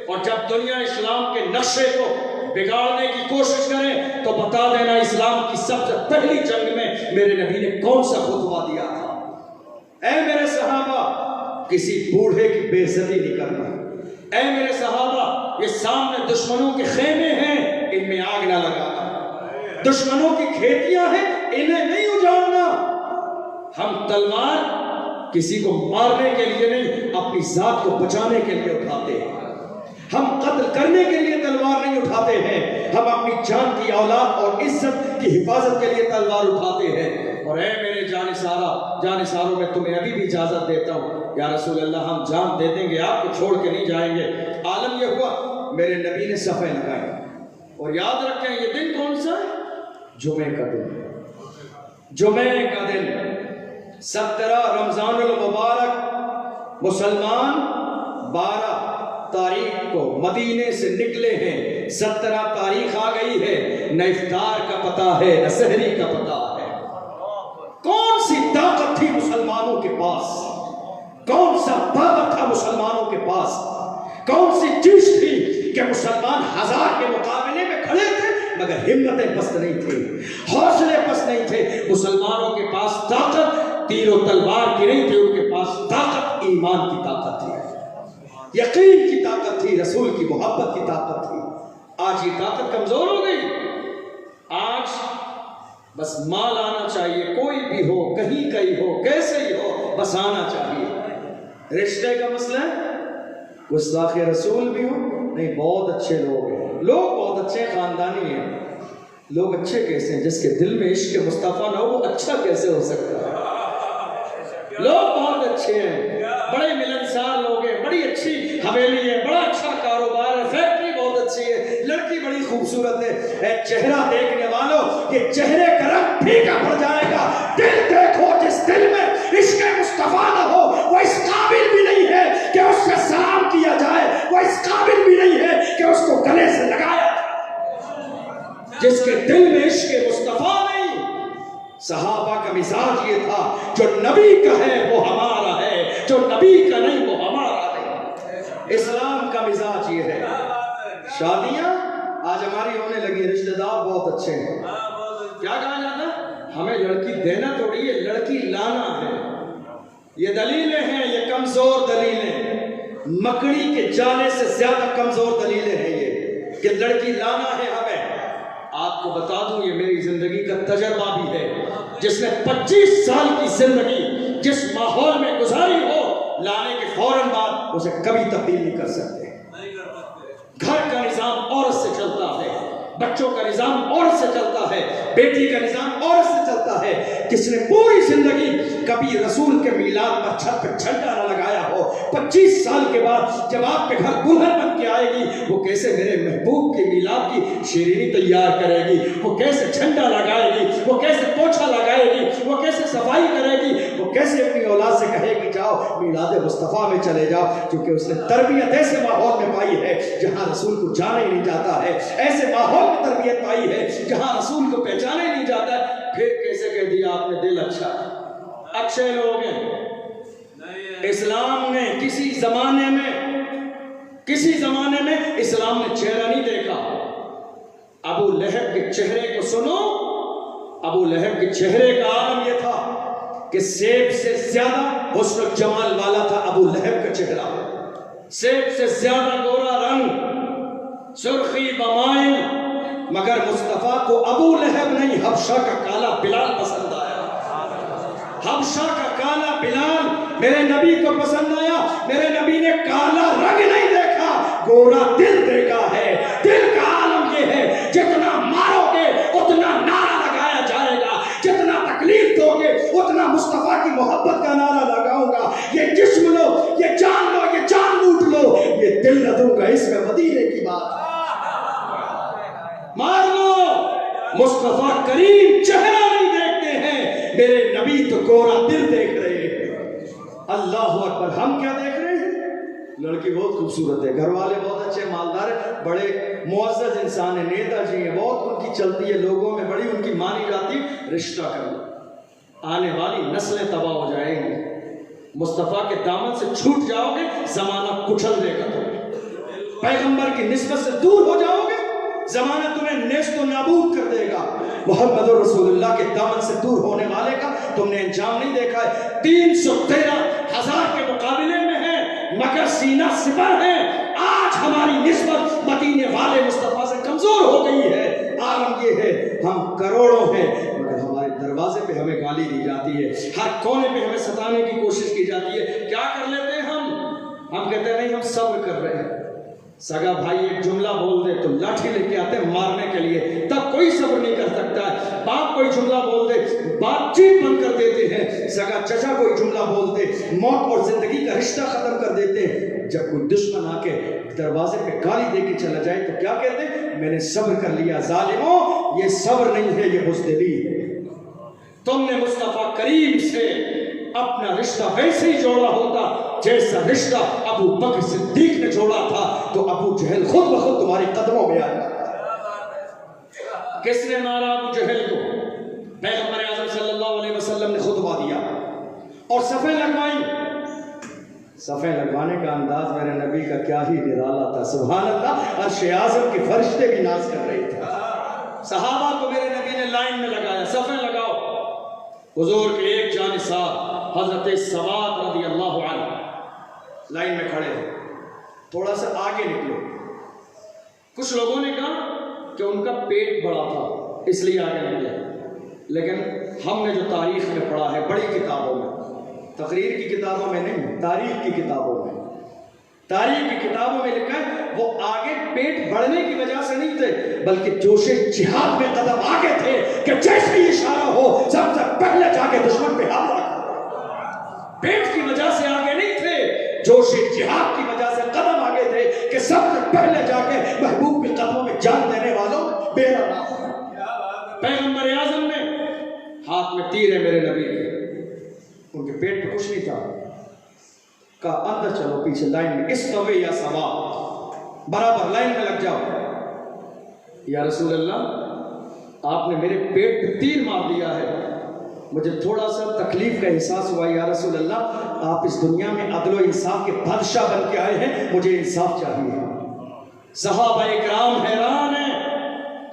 اور جب دنیا اسلام کے نقشے کو بگاڑنے کی کوشش کرے تو بتا دینا اسلام کی سب سے پہلی جنگ میں میرے نبی نے کون سا خطبہ دیا تھا۔ اے میرے صحابہ، کسی بوڑھے کی بے عزتی نہیں کرنا۔ اے میرے صحابہ، یہ سامنے دشمنوں کے خیمے ہیں، ان میں آگ نہ لگانا، دشمنوں کی کھیتیاں ہیں، انہیں نہیں اجاڑنا۔ ہم تلوار کسی کو مارنے کے لیے نہیں، اپنی ذات کو بچانے کے لیے اٹھاتے ہیں۔ ہم قتل کرنے کے لیے تلوار نہیں اٹھاتے ہیں، ہم اپنی جان کی اولاد اور عزت کی حفاظت کے لیے تلوار اٹھاتے ہیں۔ اور اے میرے جانثاروں میں تمہیں ابھی بھی اجازت دیتا ہوں، یا رسول اللہ ہم جان دے دیں گے، آپ کو چھوڑ کے نہیں جائیں گے۔ عالم یہ ہوا میرے نبی نے صفحے لگائے، اور یاد رکھیں یہ دن کون سا ہے؟ جمعے کا دن، جمعے کا دن 17 رمضان المبارک۔ مسلمان 12 تاریخ کو مدینے سے نکلے ہیں، 17 تاریخ آ گئی ہے، نہ افطار کا پتہ ہے نہ سحری کا پتہ ہے۔ کون سی طاقت تھی مسلمانوں کے پاس، کون سا پاور تھا مسلمانوں کے پاس، کون سی چیز تھی کہ مسلمان 1000 کے مقابلے میں کھڑے تھے مگر ہمتیں پست نہیں تھی، حوصلے پست نہیں تھے۔ مسلمانوں کے پاس طاقت تیر و تلوار کی نہیں تھی، ان کے پاس طاقت ایمان کی طاقت تھی، یقین کی طاقت تھی، رسول کی محبت کی طاقت تھی۔ آج یہ طاقت کمزور ہو گئی، آج بس مال آنا چاہیے، کوئی بھی ہو، کہیں کا ہی ہو، کیسے ہی ہو، بس آنا چاہیے۔ رشتے کا مسئلہ ہے، گستاخ رسول بھی ہو، نہیں بہت اچھے لوگ ہیں، لوگ بہت اچھے خاندانی ہیں۔ لوگ اچھے کیسے ہیں؟ جس کے دل میں عشق مصطفیٰ نہ ہو وہ اچھا کیسے ہو سکتا ہے؟ لوگ بہت اچھے ہیں، بڑے ملنسار لوگ ہیں، بڑی اچھی حویلی ہے، بڑا اچھا کاروبار ہے، فیکٹری بہت اچھی ہے، لڑکی بڑی خوبصورت ہے۔ اے چہرہ دیکھنے والوں، یہ چہرے کا رنگ پھیکا پڑ جائے گا، دل دیکھو، جس دل میں عشق مصطفیٰ نہ ہو وہ اس قابل بھی نہیں ہے کہ اس سے سلام کیا جائے، وہ اس قابل بھی نہیں ہے کہ اس کو گلے سے لگایا جائے۔ جس کے دل میں عشق مصطفیٰ نہیں، صحابہ کا مزاج یہ تھا، جو نبی کا ہے وہ ہمارا ہے، جو نبی کا نہیں وہ ہمارا نہیں۔ اسلام کا مزاج یہ ہے۔ شادیاں آج ہماری ہونے لگی، رشتہ دار بہت اچھے ہیں، کیا کہا جاتا ہے؟ ہمیں لڑکی دینا تھوڑی ہے، لڑکی لانا ہے۔ یہ دلیلیں ہیں، یہ کمزور دلیلیں، مکڑی کے جالے سے زیادہ کمزور دلیلیں ہیں یہ، کہ لڑکی لانا ہے ہمیں۔ آپ کو بتا دوں یہ میری زندگی کا تجربہ بھی ہے، جس نے 25 سال کی زندگی جس ماحول میں گزاری ہو، لانے کے فوراً بعد اسے کبھی تبدیل نہیں کر سکتے۔ گھر کا نظام عورت سے چلتا ہے، بچوں کا نظام عورت سے چلتا ہے، بیٹی کا نظام عورت سے چلتا ہے۔ کس نے پوری زندگی کبھی رسول کے میلاد پر چھت پہ جھنڈا نہ لگایا ہو،
25 سال کے بعد جب آپ کے گھر دلہن بن کے آئے گی وہ کیسے میرے محبوب کے میلاد کی شیرینی تیار کرے گی، وہ کیسے جھنڈا لگائے گی، وہ کیسے پوچھا لگائے گی، وہ کیسے صفائی کرے گی، وہ کیسے اپنی اولاد سے کہے گی جاؤ میلاد مصطفیٰ میں چلے جاؤ، کیونکہ اس نے تربیت ایسے ماحول میں پائی ہے جہاں رسول کو جانا ہی نہیں جاتا ہے، ایسے ماحول میں تربیت پائی ہے جہاں رسول کو پہچانا ہی نہیں جاتا ہے۔ پھر کیسے کہہ دیا آپ نے دل اچھا، اچھے لوگ ہیں۔ اسلام نے کسی زمانے میں اسلام نے چہرہ نہیں دیکھا۔ ابو لہب کے چہرے کو سنو، ابو لہب کے چہرے کا عالم یہ تھا کہ سیب سے زیادہ حسن و جمال والا تھا ابو لہب کا چہرہ، سیب سے زیادہ گورا رنگ، سرخی بمائل، مگر مصطفیٰ کو ابو لہب نہیں حبشہ کا کالا بلال پسند آیا۔ حبشہ کا کالا بلال میرے نبی کو پسند آیا۔ میرے نبی نے کالا رنگ نہیں دیکھا، گورا دل دیکھا ہے۔ دل کا عالم یہ ہے جتنا مارو گے اتنا نعرہ لگایا جائے گا، جتنا تکلیف دو گے اتنا مصطفیٰ کی محبت کا نعرہ لگاؤں گا۔ یہ جسم لو، یہ جان لو، یہ جان لوٹ لو، یہ دل نہ دوں گا، اس میں مدینے کی بات ہے۔ مار لو، مصطفیٰ کریم چہرہ نہیں دیکھتے ہیں، میرے نبی تو گورا دل دیکھ رہے ہیں۔ اللہ اکبر۔ ہم کیا دیکھ رہے ہیں؟ لڑکی بہت خوبصورت ہے، گھر والے بہت اچھے مالدار ہیں، بڑے معزز انسان ہیں، نیتا جی ہیں، بہت ان کی چلتی ہے، لوگوں میں بڑی ان کی مانی جاتی ہے، رشتہ کر لو، آنے والی نسلیں تباہ ہو جائیں گی۔ مصطفیٰ کے دامن سے چھوٹ جاؤ گے زمانہ کچل دے گا تمہیں، پیغمبر کی نسبت سے دور ہو جاؤ گے زمانہ تمہیں نیست و نابود کر دے گا۔ محمد رسول اللہ کے دامن سے دور ہونے والے کا تم نے انجام نہیں دیکھا ہے۔ 313,000 کے مقابلے میں ہے مگر سینہ سپر ہے۔ آج ہماری نسبت مدینے والے مصطفیٰ سے کمزور ہو گئی ہے۔ عالم یہ ہے ہم کروڑوں ہیں مگر ہمارے دروازے پہ ہمیں گالی دی جاتی ہے، ہر کونے پہ ہمیں ستانے کی کوشش کی جاتی ہے۔ کیا کر لیتے ہیں ہم کہتے ہیں نہیں ہم صبر کر رہے ہیں۔ سگا بھائی ایک جملہ بول دے تو لاٹھی لے کے آتے ہیں مارنے کے لیے، تب کوئی صبر نہیں کر سکتا ہے۔ باپ کوئی جملہ بول دے بات چیت بند کر دیتے ہیں، سگا چچا کوئی جملہ بول دے موت اور زندگی کا رشتہ ختم کر دیتے ہیں۔ جب کوئی دشمن آ کے دروازے پہ گالی دے کے چلا جائے تو کیا کہتے ہیں؟ میں نے صبر کر لیا۔ ظالموں، یہ صبر نہیں ہے، یہ بزدلی ہے۔ تم نے مصطفیٰ کریم سے اپنا رشتہ ویسے ہی جوڑا ہوتا جیسا رشتہ ابو بکر صدیق نے جوڑا تھا تو ابو جہل خود بخود تمہارے قدموں میں آیا۔ کس نے مارا ابو جہل کو؟ پیغمبر اعظم صلی اللہ علیہ وسلم نے خطبہ دیا اور صفیں لگوائی۔ صفیں لگوانے کا انداز میرے نبی کا کیا ہی نرالا تھا، سبحان اللہ۔ عرش اعظم کے فرشتے بھی ناز کر رہے تھے۔ صحابہ کو میرے نبی نے لائن میں لگایا، صفیں لگاؤ۔ حضور کے ایک جانثار حضرت سواد رضی اللہ عنہ لائن میں کھڑے ہیں، تھوڑا سا آگے نکلو۔ کچھ لوگوں نے کہا کہ ان کا پیٹ بڑا تھا اس لیے آگے نکلے، لیکن ہم نے جو تاریخ میں پڑھا ہے بڑی کتابوں میں، تقریر کی کتابوں میں نہیں، تاریخ کی کتابوں میں، تاریخ کی کتابوں میں لکھا ہے وہ آگے پیٹ بڑھنے کی وجہ سے نہیں تھے بلکہ جوش جہاد میں قدم آگے تھے کہ جیسے ہی اشارہ ہو سب سے پہلے جا کے دشمن پہ حملہ کرو۔ پیٹ کی وجہ سے آگے نہیں تھے، جوش جہاد کی وجہ سے قدم آگے تھے کہ سب سے پہلے جا کے محبوب کے قدموں میں جان دینے والوں میرا نام۔ پیغمبر اعظم نے ہاتھ میں تیر ہے میرے نبی کے، ان کے پیٹ پہ کچھ نہیں تھا، کہا اندر چلو پیچھے لائن میں، استوے یا سوا، برابر لائن میں لگ جاؤ۔ یا رسول اللہ آپ نے میرے پیٹ پہ تیر مار دیا ہے، مجھے تھوڑا سا تکلیف کا احساس ہوا۔ یا رسول اللہ آپ اس دنیا میں عدل و انصاف کے بادشاہ بن کے آئے ہیں، مجھے انصاف چاہیے۔ صحابہ اکرام حیران ہیں،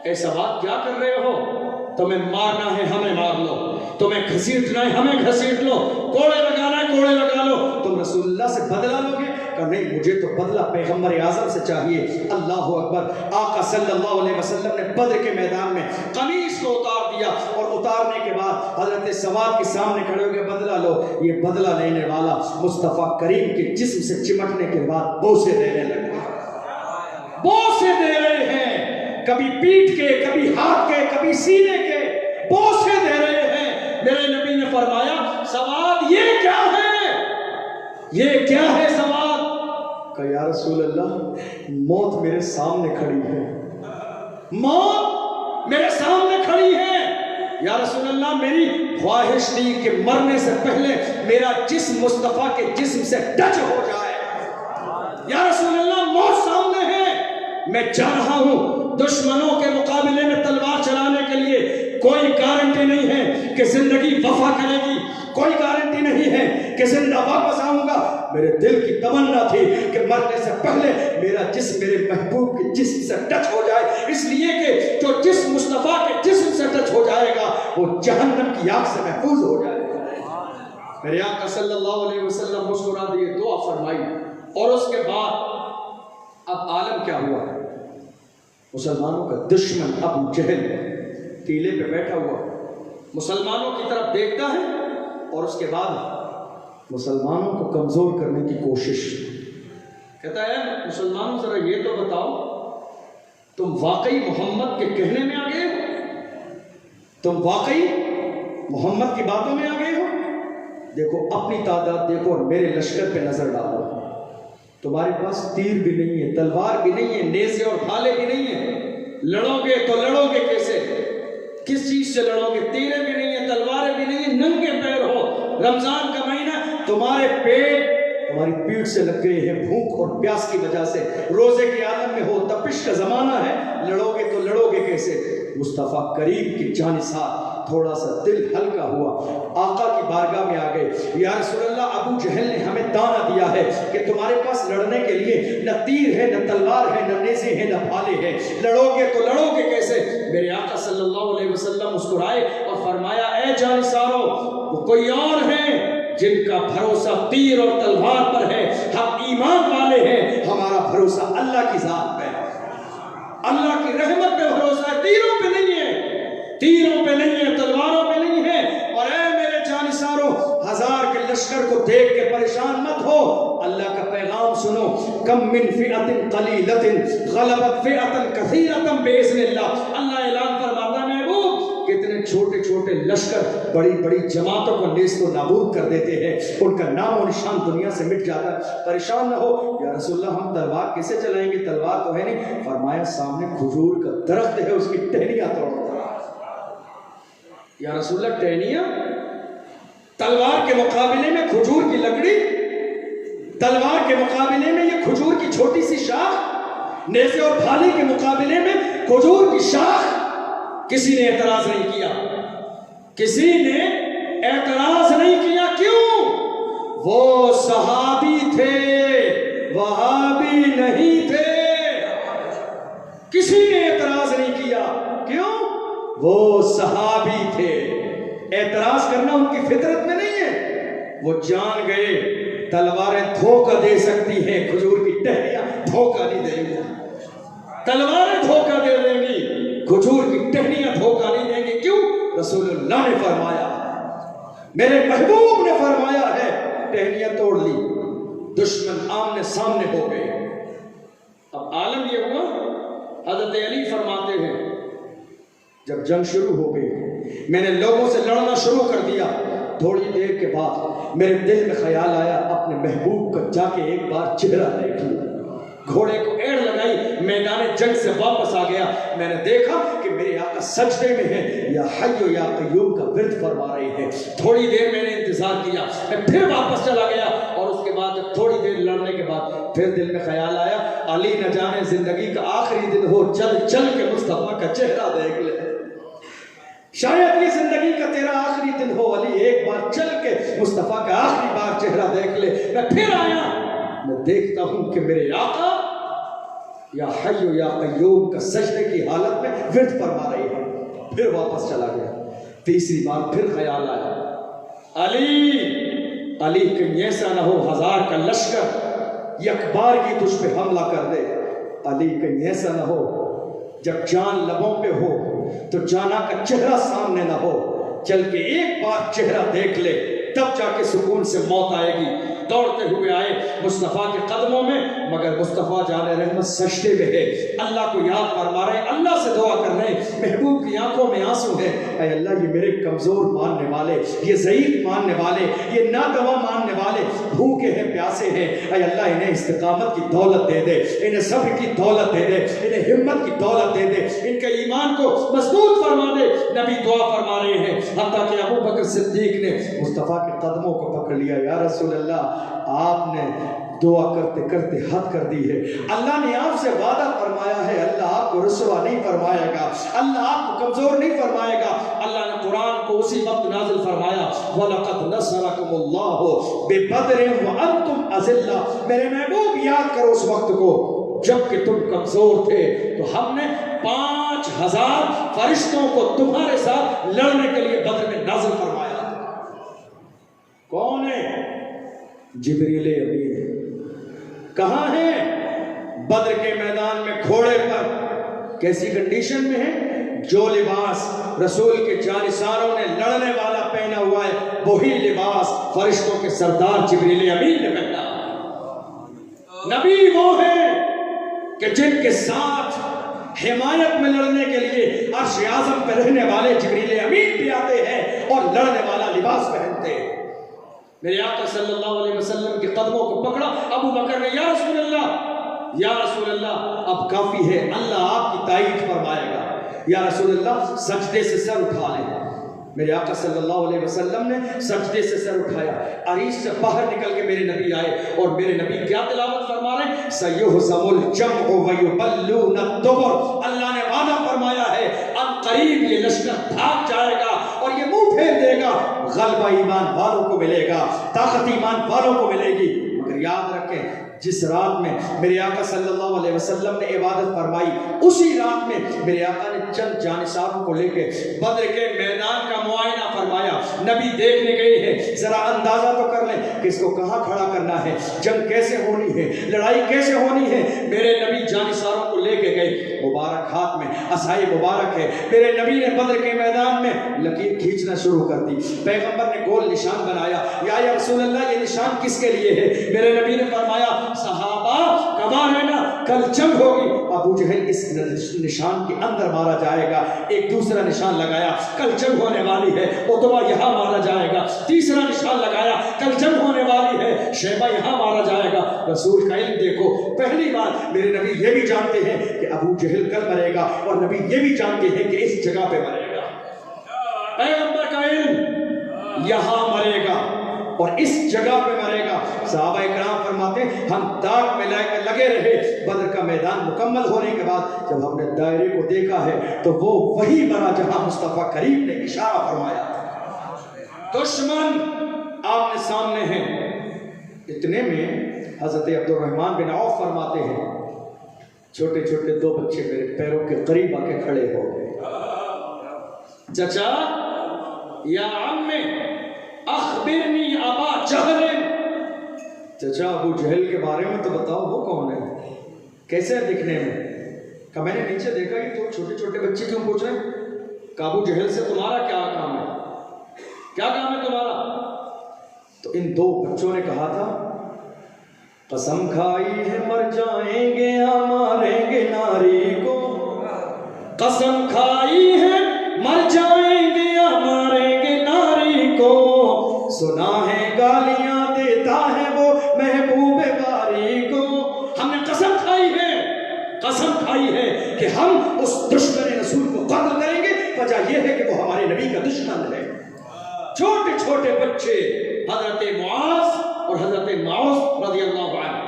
ایسا بات کیا کر رہے ہو؟ تمہیں مارنا ہے ہمیں مار لو، تمہیں گھسیٹنا ہے ہمیں گھسیٹ لو، کوڑے لگانا ہے کوڑے لگا لو، تم رسول اللہ سے بدلہ لو گے؟ کہ نہیں، مجھے تو بدلہ پیغمبر اعظم سے چاہیے۔ اللہ اکبر۔ آقا صلی اللہ علیہ وسلم نے بدر کے میدان میں قمیص کو اتار دیا اور اتارنے کے بعد حضرت سواد کے سامنے کھڑے ہو کے بدلہ لو۔ یہ بدلہ لینے والا مصطفیٰ کریم کے جسم سے چمٹنے کے بعد بوسے دینے لگا، بوسے دے رہے ہیں، کبھی پیٹھ کے، کبھی ہاتھ کے، کبھی سینے کے، بوسے دے رہے ہیں۔ میرے نبی نے فرمایا سواد یہ کیا ہے؟ یہ کیا ہے سوال؟
کہ یا رسول اللہ موت میرے سامنے کھڑی ہے،
موت میرے سامنے کھڑی ہے یا رسول اللہ، میری خواہش تھی کہ مرنے سے پہلے میرا جسم مصطفیٰ کے جسم سے ٹچ ہو جائے۔ یا رسول اللہ موت سامنے ہے، میں جا رہا ہوں، دشمنوں کے مقابلے میں تلوار چلانے کے لیے کوئی گارنٹی نہیں ہے کہ زندگی وفا کرے گی، کوئی گارنٹی نہیں ہے کہ زندہ واپس آؤں گا۔ میرے دل کی تمنا تھی کہ مرنے سے پہلے میرا جسم میرے محبوب کے جسم سے ٹچ ہو جائے، اس لیے کہ جو جسم مصطفیٰ کے جسم سے ٹچ ہو جائے گا وہ جہنم کی آگ سے محفوظ ہو جائے گا۔
میرے آقا صلی اللہ علیہ وسلم مسکرا دیے، دعا فرمائی، اور اس کے بعد اب عالم کیا ہوا؟ مسلمانوں کا دشمن ابو جہل ٹیلے پہ بیٹھا ہوا مسلمانوں کی طرف دیکھتا ہے، اور اس کے بعد مسلمانوں کو کمزور کرنے کی کوشش، کہتا ہے مسلمانوں ذرا یہ تو بتاؤ تم واقعی محمد کے کہنے میں آ گئے ہو؟ تم واقعی محمد کی باتوں میں آ گئے ہو؟ دیکھو اپنی تعداد دیکھو اور میرے لشکر پہ نظر ڈالو، تمہارے پاس تیر بھی نہیں ہے، تلوار بھی نہیں ہے، نیزے اور بھالے بھی نہیں ہیں، لڑو گے تو لڑو گے کیسے؟ کس چیز سے لڑو گے؟ تیرے بھی نہیں ہیں، تلواریں بھی نہیں ہیں، ننگے پیر ہو، رمضان کا مہینہ، تمہارے پیٹ تمہاری پیٹ سے لگ گئے ہیں بھوک اور پیاس کی وجہ سے، روزے کے عالم میں ہو، تپش کا زمانہ ہے، لڑو گے تو لڑو گے کیسے؟ مصطفیٰ کریم کی جانثار تھوڑا سا دل ہلکا ہوا، آقا کی بارگاہ میں آ گئے، یا رسول اللہ ابو جہل نے ہمیں دانا دیا ہے کہ تمہارے پاس لڑنے کے لیے نہ تیر ہے، نہ تلوار ہے، نہ نیزے ہیں، نہ بھالے ہیں، لڑو گے تو لڑو گے کیسے؟ میرے آقا صلی اللہ علیہ وسلم مسکرائے اور فرمایا، اے جانثارو، وہ کوئی اور ہیں جن کا بھروسہ تیر اور تلوار پر ہے، ہم ایمان والے ہیں، ہمارا بھروسہ اللہ کی ذات پہ ہے، اللہ کی رحمت پہ بھروسہ ہے، تیروں پہ نہیں ہے، تیروں پہ نہیں ہے، تلواروں پہ نہیں ہے۔ اور اے میرے جانثاروں، ہزار کے لشکر کو دیکھ کے پریشان مت ہو، اللہ کا پیغام سنو، کم من فئۃ قلیلۃ غلبت فئۃ کثیرۃ باذن اللہ، اللہ اعلان فرماتا ہے محبوب، کتنے چھوٹے چھوٹے لشکر بڑی بڑی جماعتوں کو نیست و نابود کر دیتے ہیں، ان کا نام و نشان دنیا سے مٹ جاتا ہے۔ پریشان نہ ہو، یا رسول اللہ ہم تلوار کیسے چلائیں گے؟ تلوار تو ہے نہیں۔ فرمایا سامنے کھجور کا درخت ہے، اس کی ٹہنیاں توڑ دو۔ یا رسول اللہ ٹہنیاں؟ تلوار کے مقابلے میں کھجور کی لکڑی، تلوار کے مقابلے میں یہ کھجور کی چھوٹی سی شاخ، نیزے اور بھالے کے مقابلے میں کھجور کی شاخ۔ کسی نے اعتراض نہیں کیا، کسی نے اعتراض نہیں کیا، کیوں؟ وہ صحابی تھے، وہابی نہیں تھے، کسی نے اعتراض نہیں کیا، کیوں؟ وہ صحابی تھے، اعتراض کرنا ان کی فطرت میں نہیں ہے۔ وہ جان گئے تلواریں دھوکہ دے سکتی ہیں، کھجور کی ٹہنیاں دھوکہ نہیں دیں گی، تلواریں دھوکہ دے دیں گی، کھجور کی ٹہنیاں دھوکہ نہیں دیں گی۔ کیوں؟ رسول اللہ نے فرمایا، میرے محبوب نے فرمایا ہے، ٹہنیاں توڑ لی، دشمن آمنے سامنے ہو گئے۔ اب عالم یہ ہوا، حضرت علی فرماتے ہیں جب جنگ شروع ہو گئی، میں نے لوگوں سے لڑنا شروع کر دیا، تھوڑی دیر کے بعد میرے دل میں خیال آیا اپنے محبوب کا جا کے ایک بار چہرہ دیکھ لوں۔ گھوڑے کو ایڑ لگائی، میدان جنگ سے واپس آ گیا، میں نے دیکھا کہ میرے آقا سجدے میں ہیں، یا حی و یا قیوم کا ورد فرما رہے ہیں۔ تھوڑی دیر میں نے انتظار کیا، میں پھر واپس چلا گیا، اور اس کے بعد جب تھوڑی دیر لڑنے کے بعد پھر دل میں خیال آیا علی نہ جانے زندگی کا آخری دن ہو، چل چل کے مصطفیٰ کا چہرہ دیکھ لے، شاید یہ زندگی کا تیرا آخری دن ہو علی، ایک بار چل کے مصطفیٰ کا آخری بار چہرہ دیکھ لے۔ میں پھر آیا، میں دیکھتا ہوں کہ میرے آقا یا حی و یا قیوم کا سجدے کی حالت میں ورد فرما رہے ہیں۔ پھر واپس چلا گیا، تیسری بار پھر خیال آیا علی، علی کہیں ایسا نہ ہو ہزار کا لشکر یک بار کی تجھ پہ حملہ کر دے، علی کہیں ایسا نہ ہو جب جان لبوں پہ ہو تو جانا کا چہرہ سامنے نہ ہو، چل کے ایک بار چہرہ دیکھ لے، تب جا کے سکون سے موت آئے گی۔ دوڑتے ہوئے آئے، مصطفیٰ کے قدموں میں، مگر مصطفیٰ جان رحمت سجدے میں ہے، اللہ کو یاد فرما رہے ہیں، اللہ سے دعا کر رہے ہیں، محبوب کی آنکھوں میں آنسو ہے، اے اللہ یہ میرے کمزور ماننے والے، یہ ضعیف ماننے والے، یہ نادوا ماننے والے بھوکے ہیں، پیاسے ہیں، اے اللہ انہیں استقامت کی دولت دے دے، انہیں صبر کی دولت دے دے، انہیں ہمت کی دولت دے دے، ان کے ایمان کو مضبوط فرما دے۔ نبی دعا فرما رہے ہیں، حتیٰ کہ ابو بکر صدیق نے مصطفیٰ کے قدموں کو پکڑ لیا، یا رسول اللہ آپ نے دعا کرتے کرتے حد کر دی ہے، اللہ نے آپ سے وعدہ فرمایا ہے، اللہ آپ کو رسوا نہیں فرمائے گا، اللہ آپ کو کمزور نہیں فرمائے گا۔ اللہ نے قرآن کو اسی وقت نازل فرمایا، وَلَقَدْ نَصَرَكُمُ اللَّهُ بِبَدْرٍ وَأَنْتُمْ أَذِلَّةٌ، میرے محبوب یاد کرو اس وقت کو جب کہ تم کمزور تھے، تو ہم نے 5000 فرشتوں کو تمہارے ساتھ لڑنے کے لیے بدر میں نازل فرمایا۔ کون ہے؟ جبریل امین۔ کہاں ہیں؟ بدر کے میدان میں گھوڑے پر۔ کیسی کنڈیشن میں ہے؟ جو لباس رسول کے جانثاروں نے لڑنے والا پہنا ہوا ہے، وہی لباس فرشتوں کے سردار جبریل امین نے پہنا۔ نبی وہ ہیں کہ جن کے ساتھ حمایت میں لڑنے کے لیے عرش اعظم پہ رہنے والے جبریل امین بھی آتے ہیں اور لڑنے والا لباس پہنتے ہیں۔ میرے آقا صلی اللہ علیہ وسلم کے قدموں کو پکڑا ابو بکر نے، یا رسول اللہ، یا رسول اللہ اب کافی ہے، اللہ آپ کی تائید فرمائے گا، یا رسول اللہ سجدے سے سر اٹھا لیں۔ میرے آقا صلی اللہ علیہ وسلم نے سجدے سے سر اٹھایا، عریش سے باہر نکل کے میرے نبی آئے اور میرے نبی کیا تلاوت فرما رہے ہیں؟ سَيُهْزَمُ الْجَمْعُ وَيُوَلُّونَ الدُّبُرَ، اللہ نے وعدہ فرمایا ہے ان قریب یہ لشکر بھاگ جائے گا اور یہ منہ پھیر دے گا، غلبہ ایمان والوں کو ملے گا، طاقت ایمان والوں کو ملے گی۔ مگر یاد رکھیں جس رات میں میرے آقا صلی اللہ علیہ وسلم نے عبادت فرمائی، اسی رات میں میرے آقا نے چند جانثاروں کو لے کے بدر کے میدان کا معائنہ فرمایا۔ نبی دیکھنے گئے ہیں، ذرا اندازہ تو کر لیں کہ اس کو کہاں کھڑا کرنا ہے، جنگ کیسے ہونی ہے، لڑائی کیسے ہونی ہے۔ میرے نبی جانثاروں کو لے کے گئے، مبارک ہاتھ میں عصائی مبارک ہے، میرے نبی نے بدر کے میدان میں لکیر کھینچنا شروع کر دی۔ پیغمبر نے گول نشان بنایا، یا رسول اللہ یہ نشان کس کے لیے ہے؟ میرے نبی نے فرمایا صحابہ گواہ رہنا، کل جنگ ہوگی، ابو جہل اس نشان کے اندر مارا جائے گا۔ ایک دوسرا نشان لگایا، کل جنگ ہونے والی ہے، عتبہ یہاں مارا جائے گا۔ تیسرا نشان لگایا، کل جنگ ہونے والی ہے، شیبہ یہاں مارا جائے گا۔ رسول کا علم دیکھو، پہلی بار میرے نبی یہ بھی جانتے ہیں کہ ابو جہل کل مرے گا، اور نبی یہ بھی جانتے ہیں کہ اس جگہ پہ مرے گا۔ پیغمبر کا علم یہاں مرے گا اور اس جگہ پہ مرے گا۔ صحابہ اکرام فرماتے ہیں ہم داغ میں لگے رہے، بدر کا میدان مکمل ہونے کے بعد جب ہم نے دائرے کو دیکھا ہے تو وہ وہی مرا جہاں مصطفیٰ کریم نے اشارہ فرمایا۔ دشمن آمنے سامنے ہیں۔ اتنے میں حضرت عبد الرحمن بن عوف فرماتے ہیں چھوٹے چھوٹے دو بچے میرے پیروں کے قریب آ کے کھڑے ہو گئے۔ چچا یا عمّی اخبرنی ابا جہل، چچا ابو جہل کے بارے میں تو بتاؤ، وہ کون ہے، کیسے دکھنے میں؟ کہ میں نے نیچے دیکھا کہ تو چھوٹے چھوٹے بچے کیوں پوچھ رہے ہیں کہ ابو جہل سے تمہارا کیا کام ہے، کیا کام ہے تمہارا؟ تو ان دو بچوں نے کہا تھا قسم کھائی ہے مر جائیں گے ہم ماریں گے ناری کو، قسم کھائی ہے مر جائیں گے ہم ماریں گے ناری کو، سنا ہے گالیاں دیتا ہے وہ محبوب باری کو۔ ہم نے قسم کھائی ہے کہ ہم اس دشمن رسول کو قتل کریں گے، وجہ یہ ہے کہ وہ ہمارے نبی کا دشمن ہے۔ چھوٹے چھوٹے بچے حضرت معاذ اور حضرت معوذ رضی اللہ عنہ۔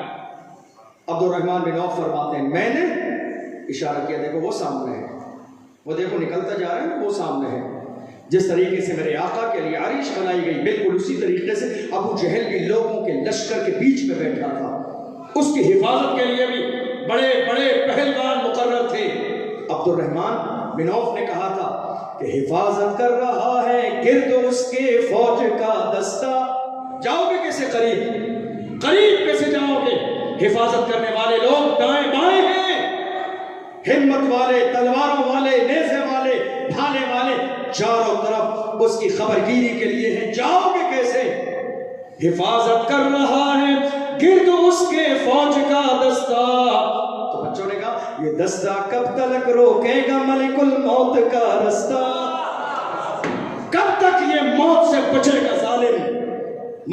عبد الرحمن بن عوف فرماتے ہیں میں نے اشارہ کیا، دیکھو وہ سامنے ہے، وہ دیکھو نکلتا جا رہا ہے، وہ سامنے ہے۔ جس طریقے سے میرے آقا کے لیے عریش بنائی گئی، بالکل اسی طریقے سے ابو جہل بھی لوگوں کے لشکر کے بیچ میں بیٹھا تھا، اس کی حفاظت کے لیے بھی بڑے بڑے پہلوان مقرر تھے۔ عبد الرحمن بن عوف نے کہا تھا کہ حفاظت کر رہا ہے گرد اس کے فوج کا دستہ، جاؤ گے کیسے قریب کیسے جاؤ گے؟ حفاظت کرنے والے لوگ دائیں بائیں ہیں، ہمت والے، تلواروں والے، نیزے والے، بھالے والے چاروں طرف اس کی خبرگیری کے لیے ہیں، جاؤ گے کیسے؟ حفاظت کر رہا ہے گرد اس
یہ دستہ کب تک روکے گا ملک الموت کا رستہ؟ کب تک یہ موت سے بچے گا ظالم؟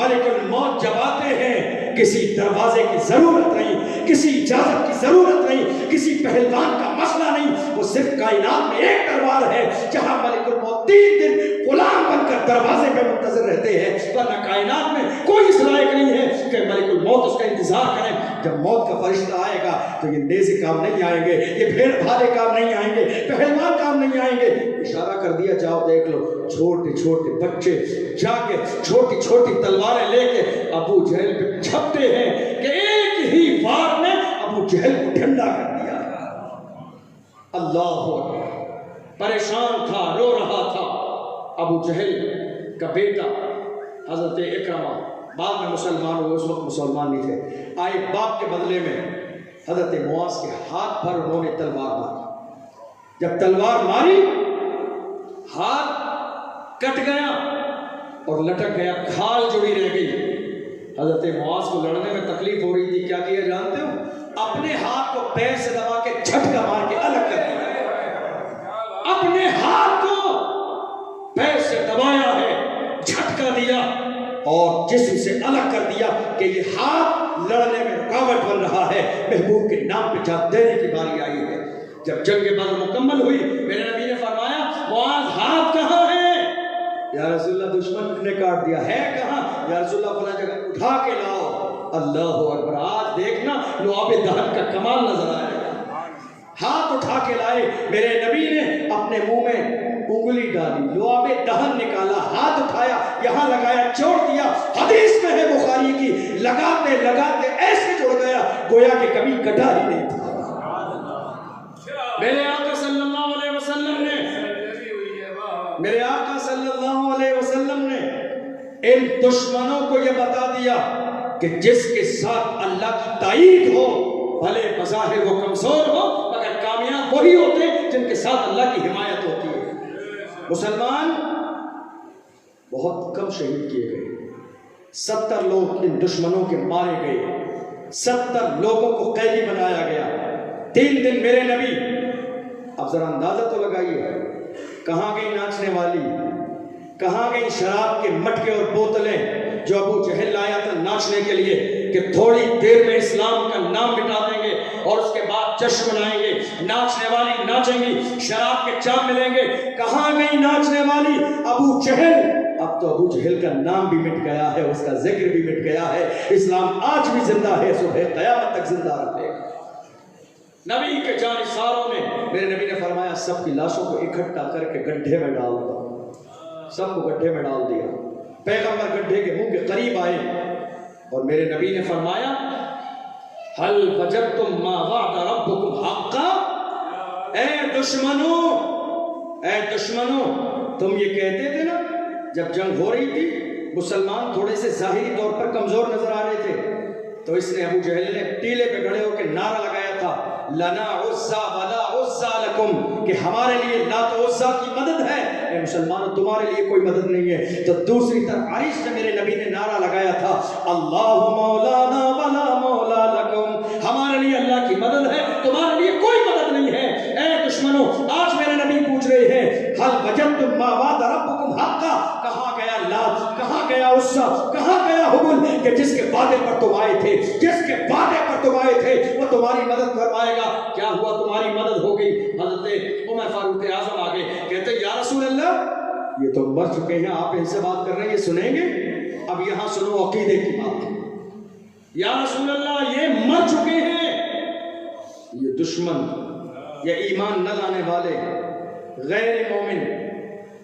ملک الموت جب آتے ہیں کسی دروازے کی ضرورت نہیں، کسی اجازت کی ضرورت نہیں، کسی پہلوان کا مسئلہ نہیں، وہ صرف کائنات میں ایک دربار ہے جہاں ملک الموت 3 دن غلام بن کر دروازے پہ منتظر رہتے ہیں، ورنہ کائنات میں کوئی اس لائق نہیں ہے کہ ملک الموت اس کا انتظار کریں۔ جب موت کا فرشتہ آئے گا تو یہ نیزے کام نہیں آئیں گے، یہ بھیڑ بھالے کام نہیں آئیں گے، پہلوان کام نہیں آئیں گے۔ اشارہ کر دیا، جاؤ دیکھ لو، چھوٹے چھوٹے بچے جا کے چھوٹی چھوٹی تلواریں لے کے ابو جہل پہ چھپتے ہیں کہ ایک ہی وار میں ابو جہل کو ٹھنڈا کر دیا۔ اللہ اکبر، پریشان تھا، رو رہا تھا ابو جہل کا بیٹا حضرت اکرمہ، بعد میں مسلمان ہوئے، اس وقت مسلمان نہیں تھے، آئے باپ کے بدلے میں حضرت معاذ کے ہاتھ پر انہوں نے تلوار ماری۔ جب تلوار ماری ہاتھ کٹ گیا اور لٹک گیا، کھال جڑی رہ گئی۔ حضرت معاذ کو لڑنے میں تکلیف ہو رہی تھی، کیا کیا جانتے ہو؟ اپنے ہاتھ کو پیر سے دبا کے جھٹکا مار کے الگ کر دیا، اپنے ہاتھ کو پیر سے دبایا ہے، جھٹکا دیا اور جسم سے الگ کر دیا کہ یہ ہاتھ لڑنے میں رکاوٹ بن رہا ہے۔ محبوب کے نام پہ جان دینے کی باری آئی ہے۔ جب جنگ بدر مکمل ہوئی، میرے نبی نے فرمایا معاذ ہاتھ کہاں ہے؟ یا رسول اللہ دشمن نے کاٹ دیا ہے۔ کہاں؟ یا رسول اللہ فلاں جگہ، اٹھا کے لاؤ۔ اللہ اکبر، آج دیکھنا لعاب دہن کا کمال نظر آئے گا۔ ہاتھ اٹھا کے لائے، میرے نبی نے اپنے منہ میں انگلی ڈالی، لعاب دہن نکالا، ہاتھ اٹھایا، یہاں لگایا، چھوڑ دیا۔ حدیث میں ہے بخاری کی، لگاتے لگاتے ایسے جڑ گیا گویا کہ کبھی کٹا ہی نہیں تھا۔ میرے آقا صلی اللہ علیہ وسلم نے ان دشمنوں کو یہ بتا دیا کہ جس کے ساتھ اللہ کی تائید ہو، بھلے بظاہر وہ کمزور ہو مگر کامیاب وہی ہوتے جن کے ساتھ اللہ کی حمایت ہوتی ہے۔ مسلمان بہت کم شہید کیے گئے، 70 لوگ ان دشمنوں کے مارے گئے، 70 لوگوں کو قیدی بنایا گیا۔ 3 دن میرے نبی، اب ذرا اندازہ تو لگائیے، کہاں گئی ناچنے والی، کہاں گئی شراب کے مٹکے اور بوتلیں جو ابو جہل لایا تھا ناچنے کے لیے کہ تھوڑی دیر میں اسلام کا نام مٹا دیں گے اور اس کے بعد جشن منائیں گے، ناچنے والی ناچیں گی، شراب کے جام ملیں گے۔ کہاں گئی ناچنے والی؟ ابو جہل، اب تو ابو جہل کا نام بھی مٹ گیا ہے، اس کا ذکر بھی مٹ گیا ہے۔ اسلام آج بھی زندہ ہے، صبح قیامت تک زندہ رہے گا۔ نبی کے جانثاروں نے، میرے نبی نے فرمایا سب کی لاشوں کو اکٹھا کر کے گڈھے میں ڈال دو، سب کو گڈھے میں ڈال دیا۔ پیغمبر گڈھے کے منہ کے قریب آئے اور میرے نبی نے فرمایا هل وجدتم ما وعد ربكم حقا؟ اے دشمنوں، تم یہ کہتے تھے نا جب جنگ ہو رہی تھی مسلمان تھوڑے سے ظاہری طور پر کمزور نظر آ رہے تھے، تو اس نے ابو جہل نے ٹیلے پہ کھڑے ہو کے نعرہ لگایا تھا لنا عزا ولا عزا لکم، کہ ہمارے لیے لات و عزا کی مدد ہے، اے مسلمانوں تمہارے لیے کوئی مدد نہیں ہے۔ تو دوسری طرف عائش سے میرے نبی نے نعرہ لگایا تھا اللہ مولانا ولا مولا لکم، ہمارے لیے اللہ کی مدد ہے، تمہارے لیے کوئی مدد نہیں ہے۔ اے دشمنوں، آج میرے نبی پوچھ رہے ہیں هل وجدتم ما وعد ربكم حقا؟ کہاں گیا لات، کہاں گیا عزا، کہاں گیا حبل کہ جس کے وعدے پر تم آئے تھے، جس کے وعدے پر تم آئے تھے وہ تمہاری مدد فرمائے گا؟ کیا ہوا؟ تمہاری مدد ہو گئی۔ حضرت عمر فاروق اعظم آگے کہتے یا رسول اللہ یہ تو مر چکے ہیں، آپ ان سے بات کر رہے ہیں، یہ سنیں گے؟ اب یہاں سنو عقیدے کی بات۔ یا رسول اللہ یہ مر چکے ہیں، یہ دشمن، یہ ایمان نہ لانے والے، غیر مومن،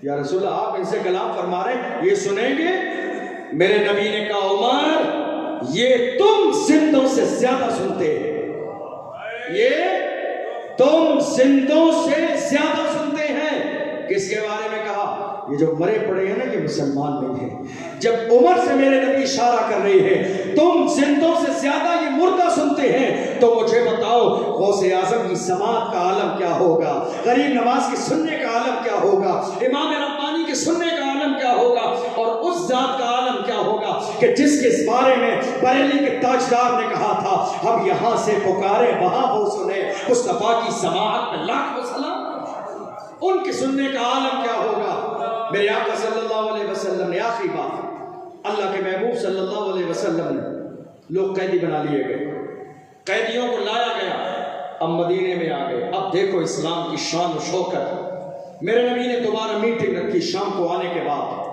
یا رسول اللہ آپ ان سے کلام فرما رہے ہیں، یہ سنیں گے؟ میرے نبی نے کہا عمر یہ تم زندوں سے زیادہ سنتے ہیں، یہ تم زندوں سے زیادہ سنتے ہیں۔ کس کے بارے میں کہا؟ یہ جو مرے پڑے ہیں نا یہ مسلمان نہیں ہیں۔ جب عمر سے میرے نبی اشارہ کر رہے ہیں تم زندوں سے زیادہ یہ مردہ سنتے ہیں، تو مجھے بتاؤ غوث اعظم کی سماعت کا عالم کیا ہوگا، غریب نواز کی سننے کا عالم کیا ہوگا، امام ربانی کے سننے کا عالم کیا ہوگا، اور اس ذات کا عالم کیا ہوگا کہ جس کے بارے میں بریلی کے تاجدار نے کہا تھا ہم یہاں سے پکارے وہاں وہ سنے، مصطفیٰ کی سماعت میں لاکھ سلام۔ ان کے سننے کا عالم کیا ہوگا۔ میرے آقا صلی اللہ علیہ وسلم نے آخری بات، اللہ کے محبوب صلی اللہ علیہ وسلم نے لوگ قیدی بنا لیے گئے، قیدیوں کو لایا گیا، اب مدینے میں آ گئے۔ اب دیکھو اسلام کی شان و شوکت۔ میرے نبی نے دوبارہ میٹنگ رکھی شام کو آنے کے بعد۔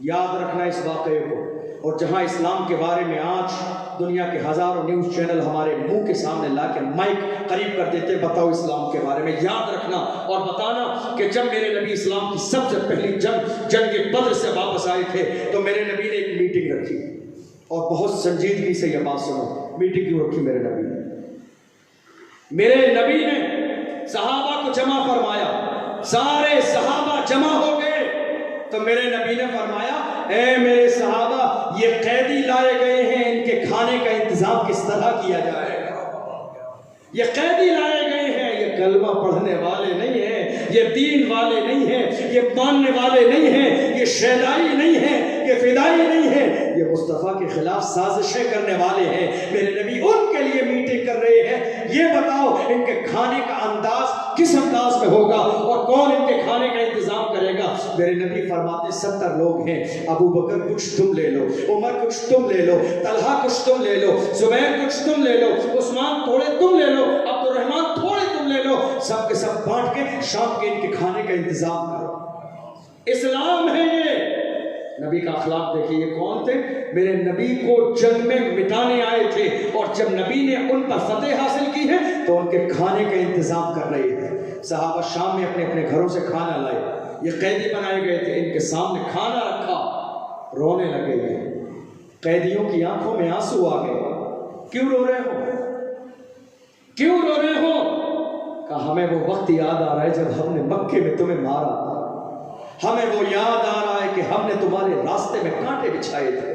یاد رکھنا اس واقعے کو، اور جہاں اسلام کے بارے میں آج دنیا کے ہزاروں نیوز چینل ہمارے منہ کے سامنے لا کے مائک قریب کر دیتے بتاؤ اسلام کے بارے میں، یاد رکھنا اور بتانا کہ جب میرے نبی اسلام کی سب سے پہلی جنگ بدر سے واپس آئے تھے تو میرے نبی نے ایک میٹنگ رکھی، اور بہت سنجیدگی سے یہ بات سنو۔ میٹنگ کیوں رکھی میرے نبی نے؟ میرے نبی نے صحابہ کو جمع فرمایا، سارے صحابہ جمع ہو گئے تو میرے نبی نے فرمایا اے میرے صحابہ یہ قیدی لائے گئے ہیں، ان کے کھانے کا انتظام کس طرح کیا جائے گا؟ یہ قیدی لائے گئے ہیں، یہ کلمہ پڑھنے والے نہیں ہیں، یہ دین والے نہیں ہیں، یہ ماننے والے نہیں ہیں، یہ شیدائی نہیں ہیں، یہ فدائی نہیں ہیں، یہ مصطفیٰ کے خلاف سازشیں کرنے والے ہیں۔ میرے نبی ان کے لیے میٹنگ کر رہے ہیں، یہ بتاؤ ان کے کھانے کا انداز کس انداز میں ہوگا اور کون ان کے کھانے کا انتظام کرے گا؟ میرے نبی فرماتے 70 لوگ ہیں، ابو بکر کچھ تم لے لو، عمر کچھ تم لے لو، طلحہ کچھ تم لے لو، زبیر کچھ تم لے لو، عثمان تھوڑے تم لے لو، عبد الرحمن تھوڑے تم لے لو، سب کے سب بانٹ کے شام کے ان کے کھانے کا انتظام کرو۔ اسلام ہے یہ۔ نبی کا اخلاق دیکھیے، یہ کون تھے؟ میرے نبی کو جنگ میں مٹانے آئے تھے، اور جب نبی نے ان پر فتح حاصل کی ہے تو ان کے کھانے کا انتظام کر رہے تھے۔ صحابہ شام میں اپنے اپنے گھروں سے کھانا لائے، یہ قیدی بنائے گئے تھے، ان کے سامنے کھانا رکھا، رونے لگے گئے۔ قیدیوں کی آنکھوں میں آنسو آ گئے۔ کیوں رو رہے ہو؟ کیوں رو رہے ہو؟ کہا ہمیں وہ وقت یاد آ رہا ہے جب ہم نے مکے میں تمہیں مارا تھا، ہمیں وہ یاد آ رہا ہے کہ ہم نے تمہارے راستے میں کانٹے بچھائے تھے،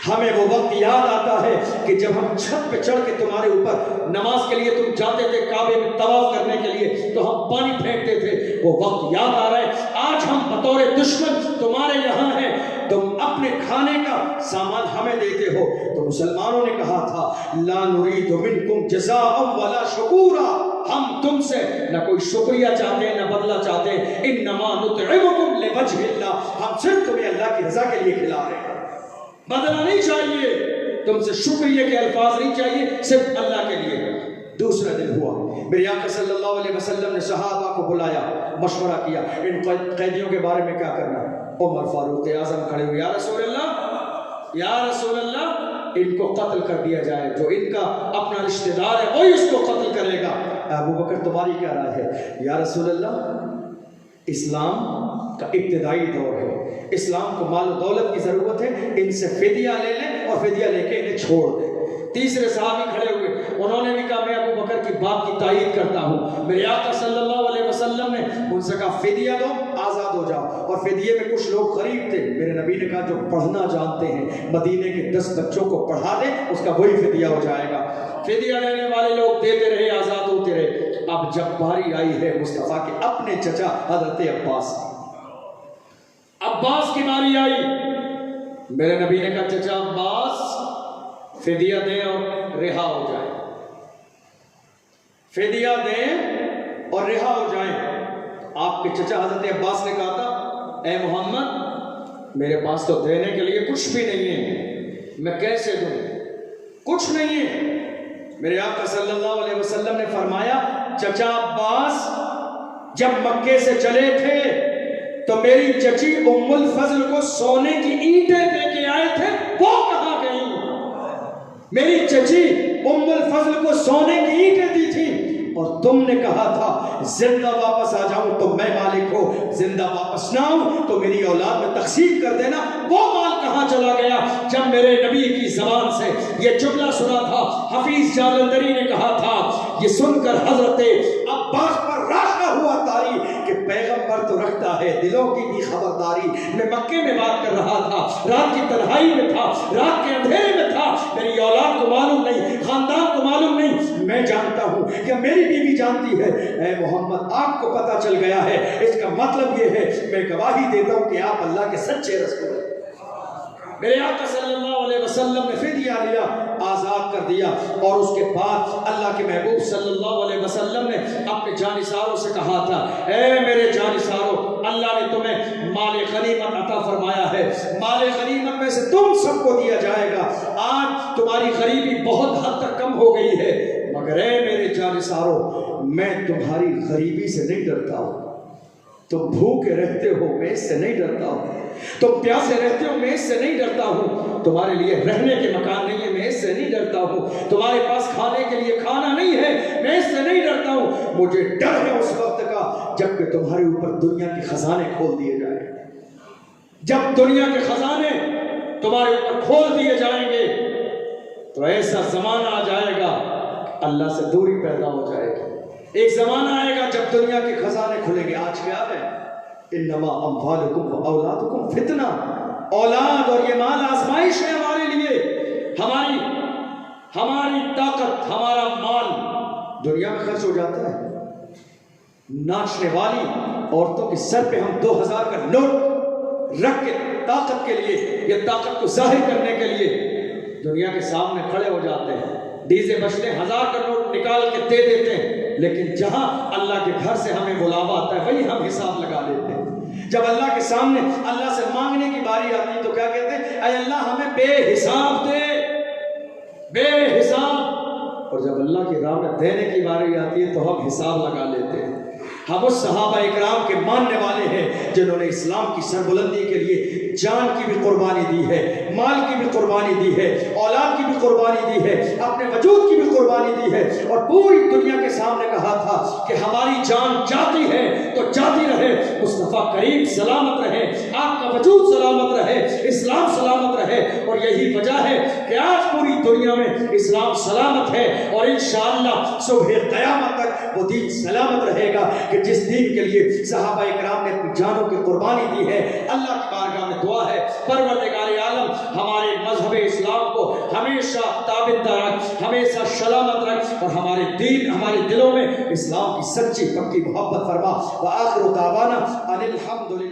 ہمیں وہ وقت یاد آتا ہے کہ جب ہم چھت پہ چڑھ کے تمہارے اوپر نماز کے لیے تم جاتے تھے کعبے میں طواف کرنے کے لیے تو ہم پانی پھینکتے تھے، وہ وقت یاد آ رہا ہے۔ آج ہم بطور دشمن تمہارے یہاں ہیں، تم اپنے کھانے کا سامان ہمیں دیتے ہو۔ تو مسلمانوں نے کہا تھا لا نريد منکم جزاء ولا شکورا، ہم تم سے نہ کوئی شکریہ چاہتے ہیں نہ بدلہ چاہتے ہیں، انما نطعمکم لوجہ اللہ، ہم صرف تمہیں اللہ کی رضا کے لیے کھلا رہے ہیں، بدلہ نہیں چاہیے، تم سے شکریہ کے الفاظ نہیں چاہیے، صرف اللہ کے لیے۔ دوسرا دن ہوا، میرے آقا صلی اللہ علیہ وسلم نے صحابہ کو بلایا، مشورہ کیا ان قیدیوں کے بارے میں کیا کرنا ہے۔ عمر فاروق اعظم کھڑے ہوئے، یا رسول اللہ، یا رسول اللہ، ان کو قتل کر دیا جائے، جو ان کا اپنا رشتہ دار ہے وہی اس کو قتل کرے گا۔ ابو بکر تمہاری کیا رائے ہے؟ یا رسول اللہ، اسلام کا ابتدائی دور ہے، اسلام کو مال و دولت کی ضرورت ہے، ان سے فدیہ لے لیں اور فدیہ لے کے انہیں چھوڑ دیں۔ تیسرے صحابی کھڑے ہوئے، انہوں نے بھی کہا میں ابو بکر کی بات کی تائید کرتا ہوں۔ میرے آقا صلی اللہ علیہ وسلم نے ان سے کہا فدیہ دو، آزاد ہو جاؤ، اور فدیے میں کچھ لوگ غریب تھے، میرے نبی نے کہا جو پڑھنا جانتے ہیں مدینے کے 10 بچوں کو پڑھا دے، اس کا وہی فدیہ ہو جائے گا۔ فدیہ لینے والے لوگ دیتے رہے، آزاد ہوتے رہے۔ اب جب باری آئی ہے مصطفیٰ کے اپنے چچا حضرت عباس کی باری آئی، میرے نبی نے کہا چچا عباس فدیہ دیں اور رہا ہو جائیں، فدیہ دیں اور رہا ہو جائیں۔ آپ کے چچا حضرت عباس نے کہا تھا اے محمد میرے پاس تو دینے کے لیے کچھ بھی نہیں ہے، میں کیسے دوں؟ کچھ نہیں ہے۔ میرے آقا صلی اللہ علیہ وسلم نے فرمایا چچا عباس جب مکے سے چلے تھے تو میری چچی ام الفضل کو سونے کی اینٹیں دے کے آئے تھے، وہ کہاں گئی؟ میری چچی ام الفضل کو سونے کی اینٹیں دی تھی اور تم نے کہا تھا زندہ واپس آ جاؤں تو میں مالک ہو، زندہ واپس نہ ہوں تو میری اولاد میں تقسیم کر دینا۔ وہ مال کہاں چلا گیا؟ جب میرے نبی کی زبان سے یہ جملہ سنا تھا، حفیظ جالندری نے کہا تھا، یہ سن کر حضرت عباس پر راشا ہوا طاری کہ پیغمبر تو رکھتا ہے دلوں کی بھی خبرداری۔ میں مکے میں بات کر رہا تھا، رات کی تنہائی میں تھا، رات کے اندھیرے میں تھا، میری اولاد کو معلوم نہیں، خاندان کو معلوم نہیں، میں میں جانتا ہوں کہ میری بیوی جانتی ہے، اے محمد آپ کو پتہ چل گیا ہے، اس کا مطلب یہ ہے میں گواہی دیتا ہوں کہ آپ اللہ کے سچے رسول ہیں۔ میرے آقا صلی اللہ علیہ وسلم نے فدیہ لیا، آزاد کر دیا، اور اس کے بعد اللہ کے محبوب صلی اللہ علیہ وسلم نے اپنے جانثاروں سے کہا تھا، اے میرے جانثاروں، اللہ نے تمہیں مال غنیمت عطا فرمایا ہے، مال غنیمت میں سے تم سب کو دیا جائے گا۔ آج تمہاری غریبی بہت حد تک کم ہو گئی ہے، مگر اے میرے جانثاروں، میں تمہاری غریبی سے نہیں ڈرتا ہوں۔ تم بھوکے رہتے ہو، میں اس سے نہیں ڈرتا ہوں۔ تم پیاسے رہتے ہو، میں اس سے نہیں ڈرتا ہوں۔ تمہارے لیے رہنے کے مکان نہیں ہے، میں اس سے نہیں ڈرتا ہوں۔ تمہارے پاس کھانے کے لیے کھانا نہیں ہے، میں اس سے نہیں ڈرتا ہوں۔ مجھے ڈر ہے اس وقت کا جب کہ تمہارے اوپر دنیا کے خزانے کھول دیے جائیں گے۔ جب دنیا کے خزانے تمہارے اوپر کھول دیے جائیں گے تو ایسا زمانہ آ جائے گا اللہ سے دوری پیدا ہو جائے گی۔ ایک زمانہ آئے گا جب دنیا کے خزانے کھلیں گے۔ آج کیا ہے؟ انما اموالکم و اولادکم فتنہ، اولاد اور یہ مال آزمائش ہے ہمارے لیے۔ ہماری طاقت، ہمارا مال دنیا میں خرچ ہو جاتا ہے۔ ناچنے والی عورتوں کے سر پہ ہم 2000 کا نوٹ رکھ کے طاقت کے لیے یا طاقت کو ظاہر کرنے کے لیے دنیا کے سامنے کھڑے ہو جاتے ہیں۔ ڈیزے بجتے 1000 کا نوٹ نکال کے دے دیتے ہیں، لیکن جہاں اللہ کے گھر سے ہمیں بلاوا آتا ہے وہی ہم حساب لگا لیتے ہیں۔ جب اللہ کے سامنے اللہ سے مانگنے کی باری آتی ہے تو کیا کہتے ہیں؟ اے اللہ ہمیں بے حساب دے، بے حساب۔ اور جب اللہ کی راہ میں دینے کی باری آتی ہے تو ہم حساب لگا لیتے ہیں۔ ہم اس صحابہ اکرام کے ماننے والے ہیں جنہوں نے اسلام کی سربلندی کے لیے جان کی بھی قربانی دی ہے، مال کی بھی قربانی دی ہے، اولاد کی بھی قربانی دی ہے، اپنے وجود کی بھی قربانی دی ہے، اور پوری دنیا کے سامنے کہا تھا کہ ہماری جان جاتی ہے تو جاتی رہے، مصطفیٰ کریم سلامت رہے، آپ کا وجود سلامت رہے، اسلام سلامت رہے۔ اور یہی وجہ ہے کہ آج پوری دنیا میں اسلام سلامت ہے، اور انشاءاللہ صبح قیامت تک وہ دین سلامت رہے گا کہ جس دین کے لیے صحابہ اکرام نے اپنی جانوں کی قربانی دی ہے۔ اللہ کی بارگاہ میں دعا ہے، پروردگار عالم ہمارے مذہب اسلام کو ہمیشہ تابندہ رکھ، ہمیشہ سلامت رکھ، اور ہمارے دین، ہمارے دلوں میں اسلام کی سچی پکی محبت فرما۔ وآخر دعوانا ان الحمدللہ۔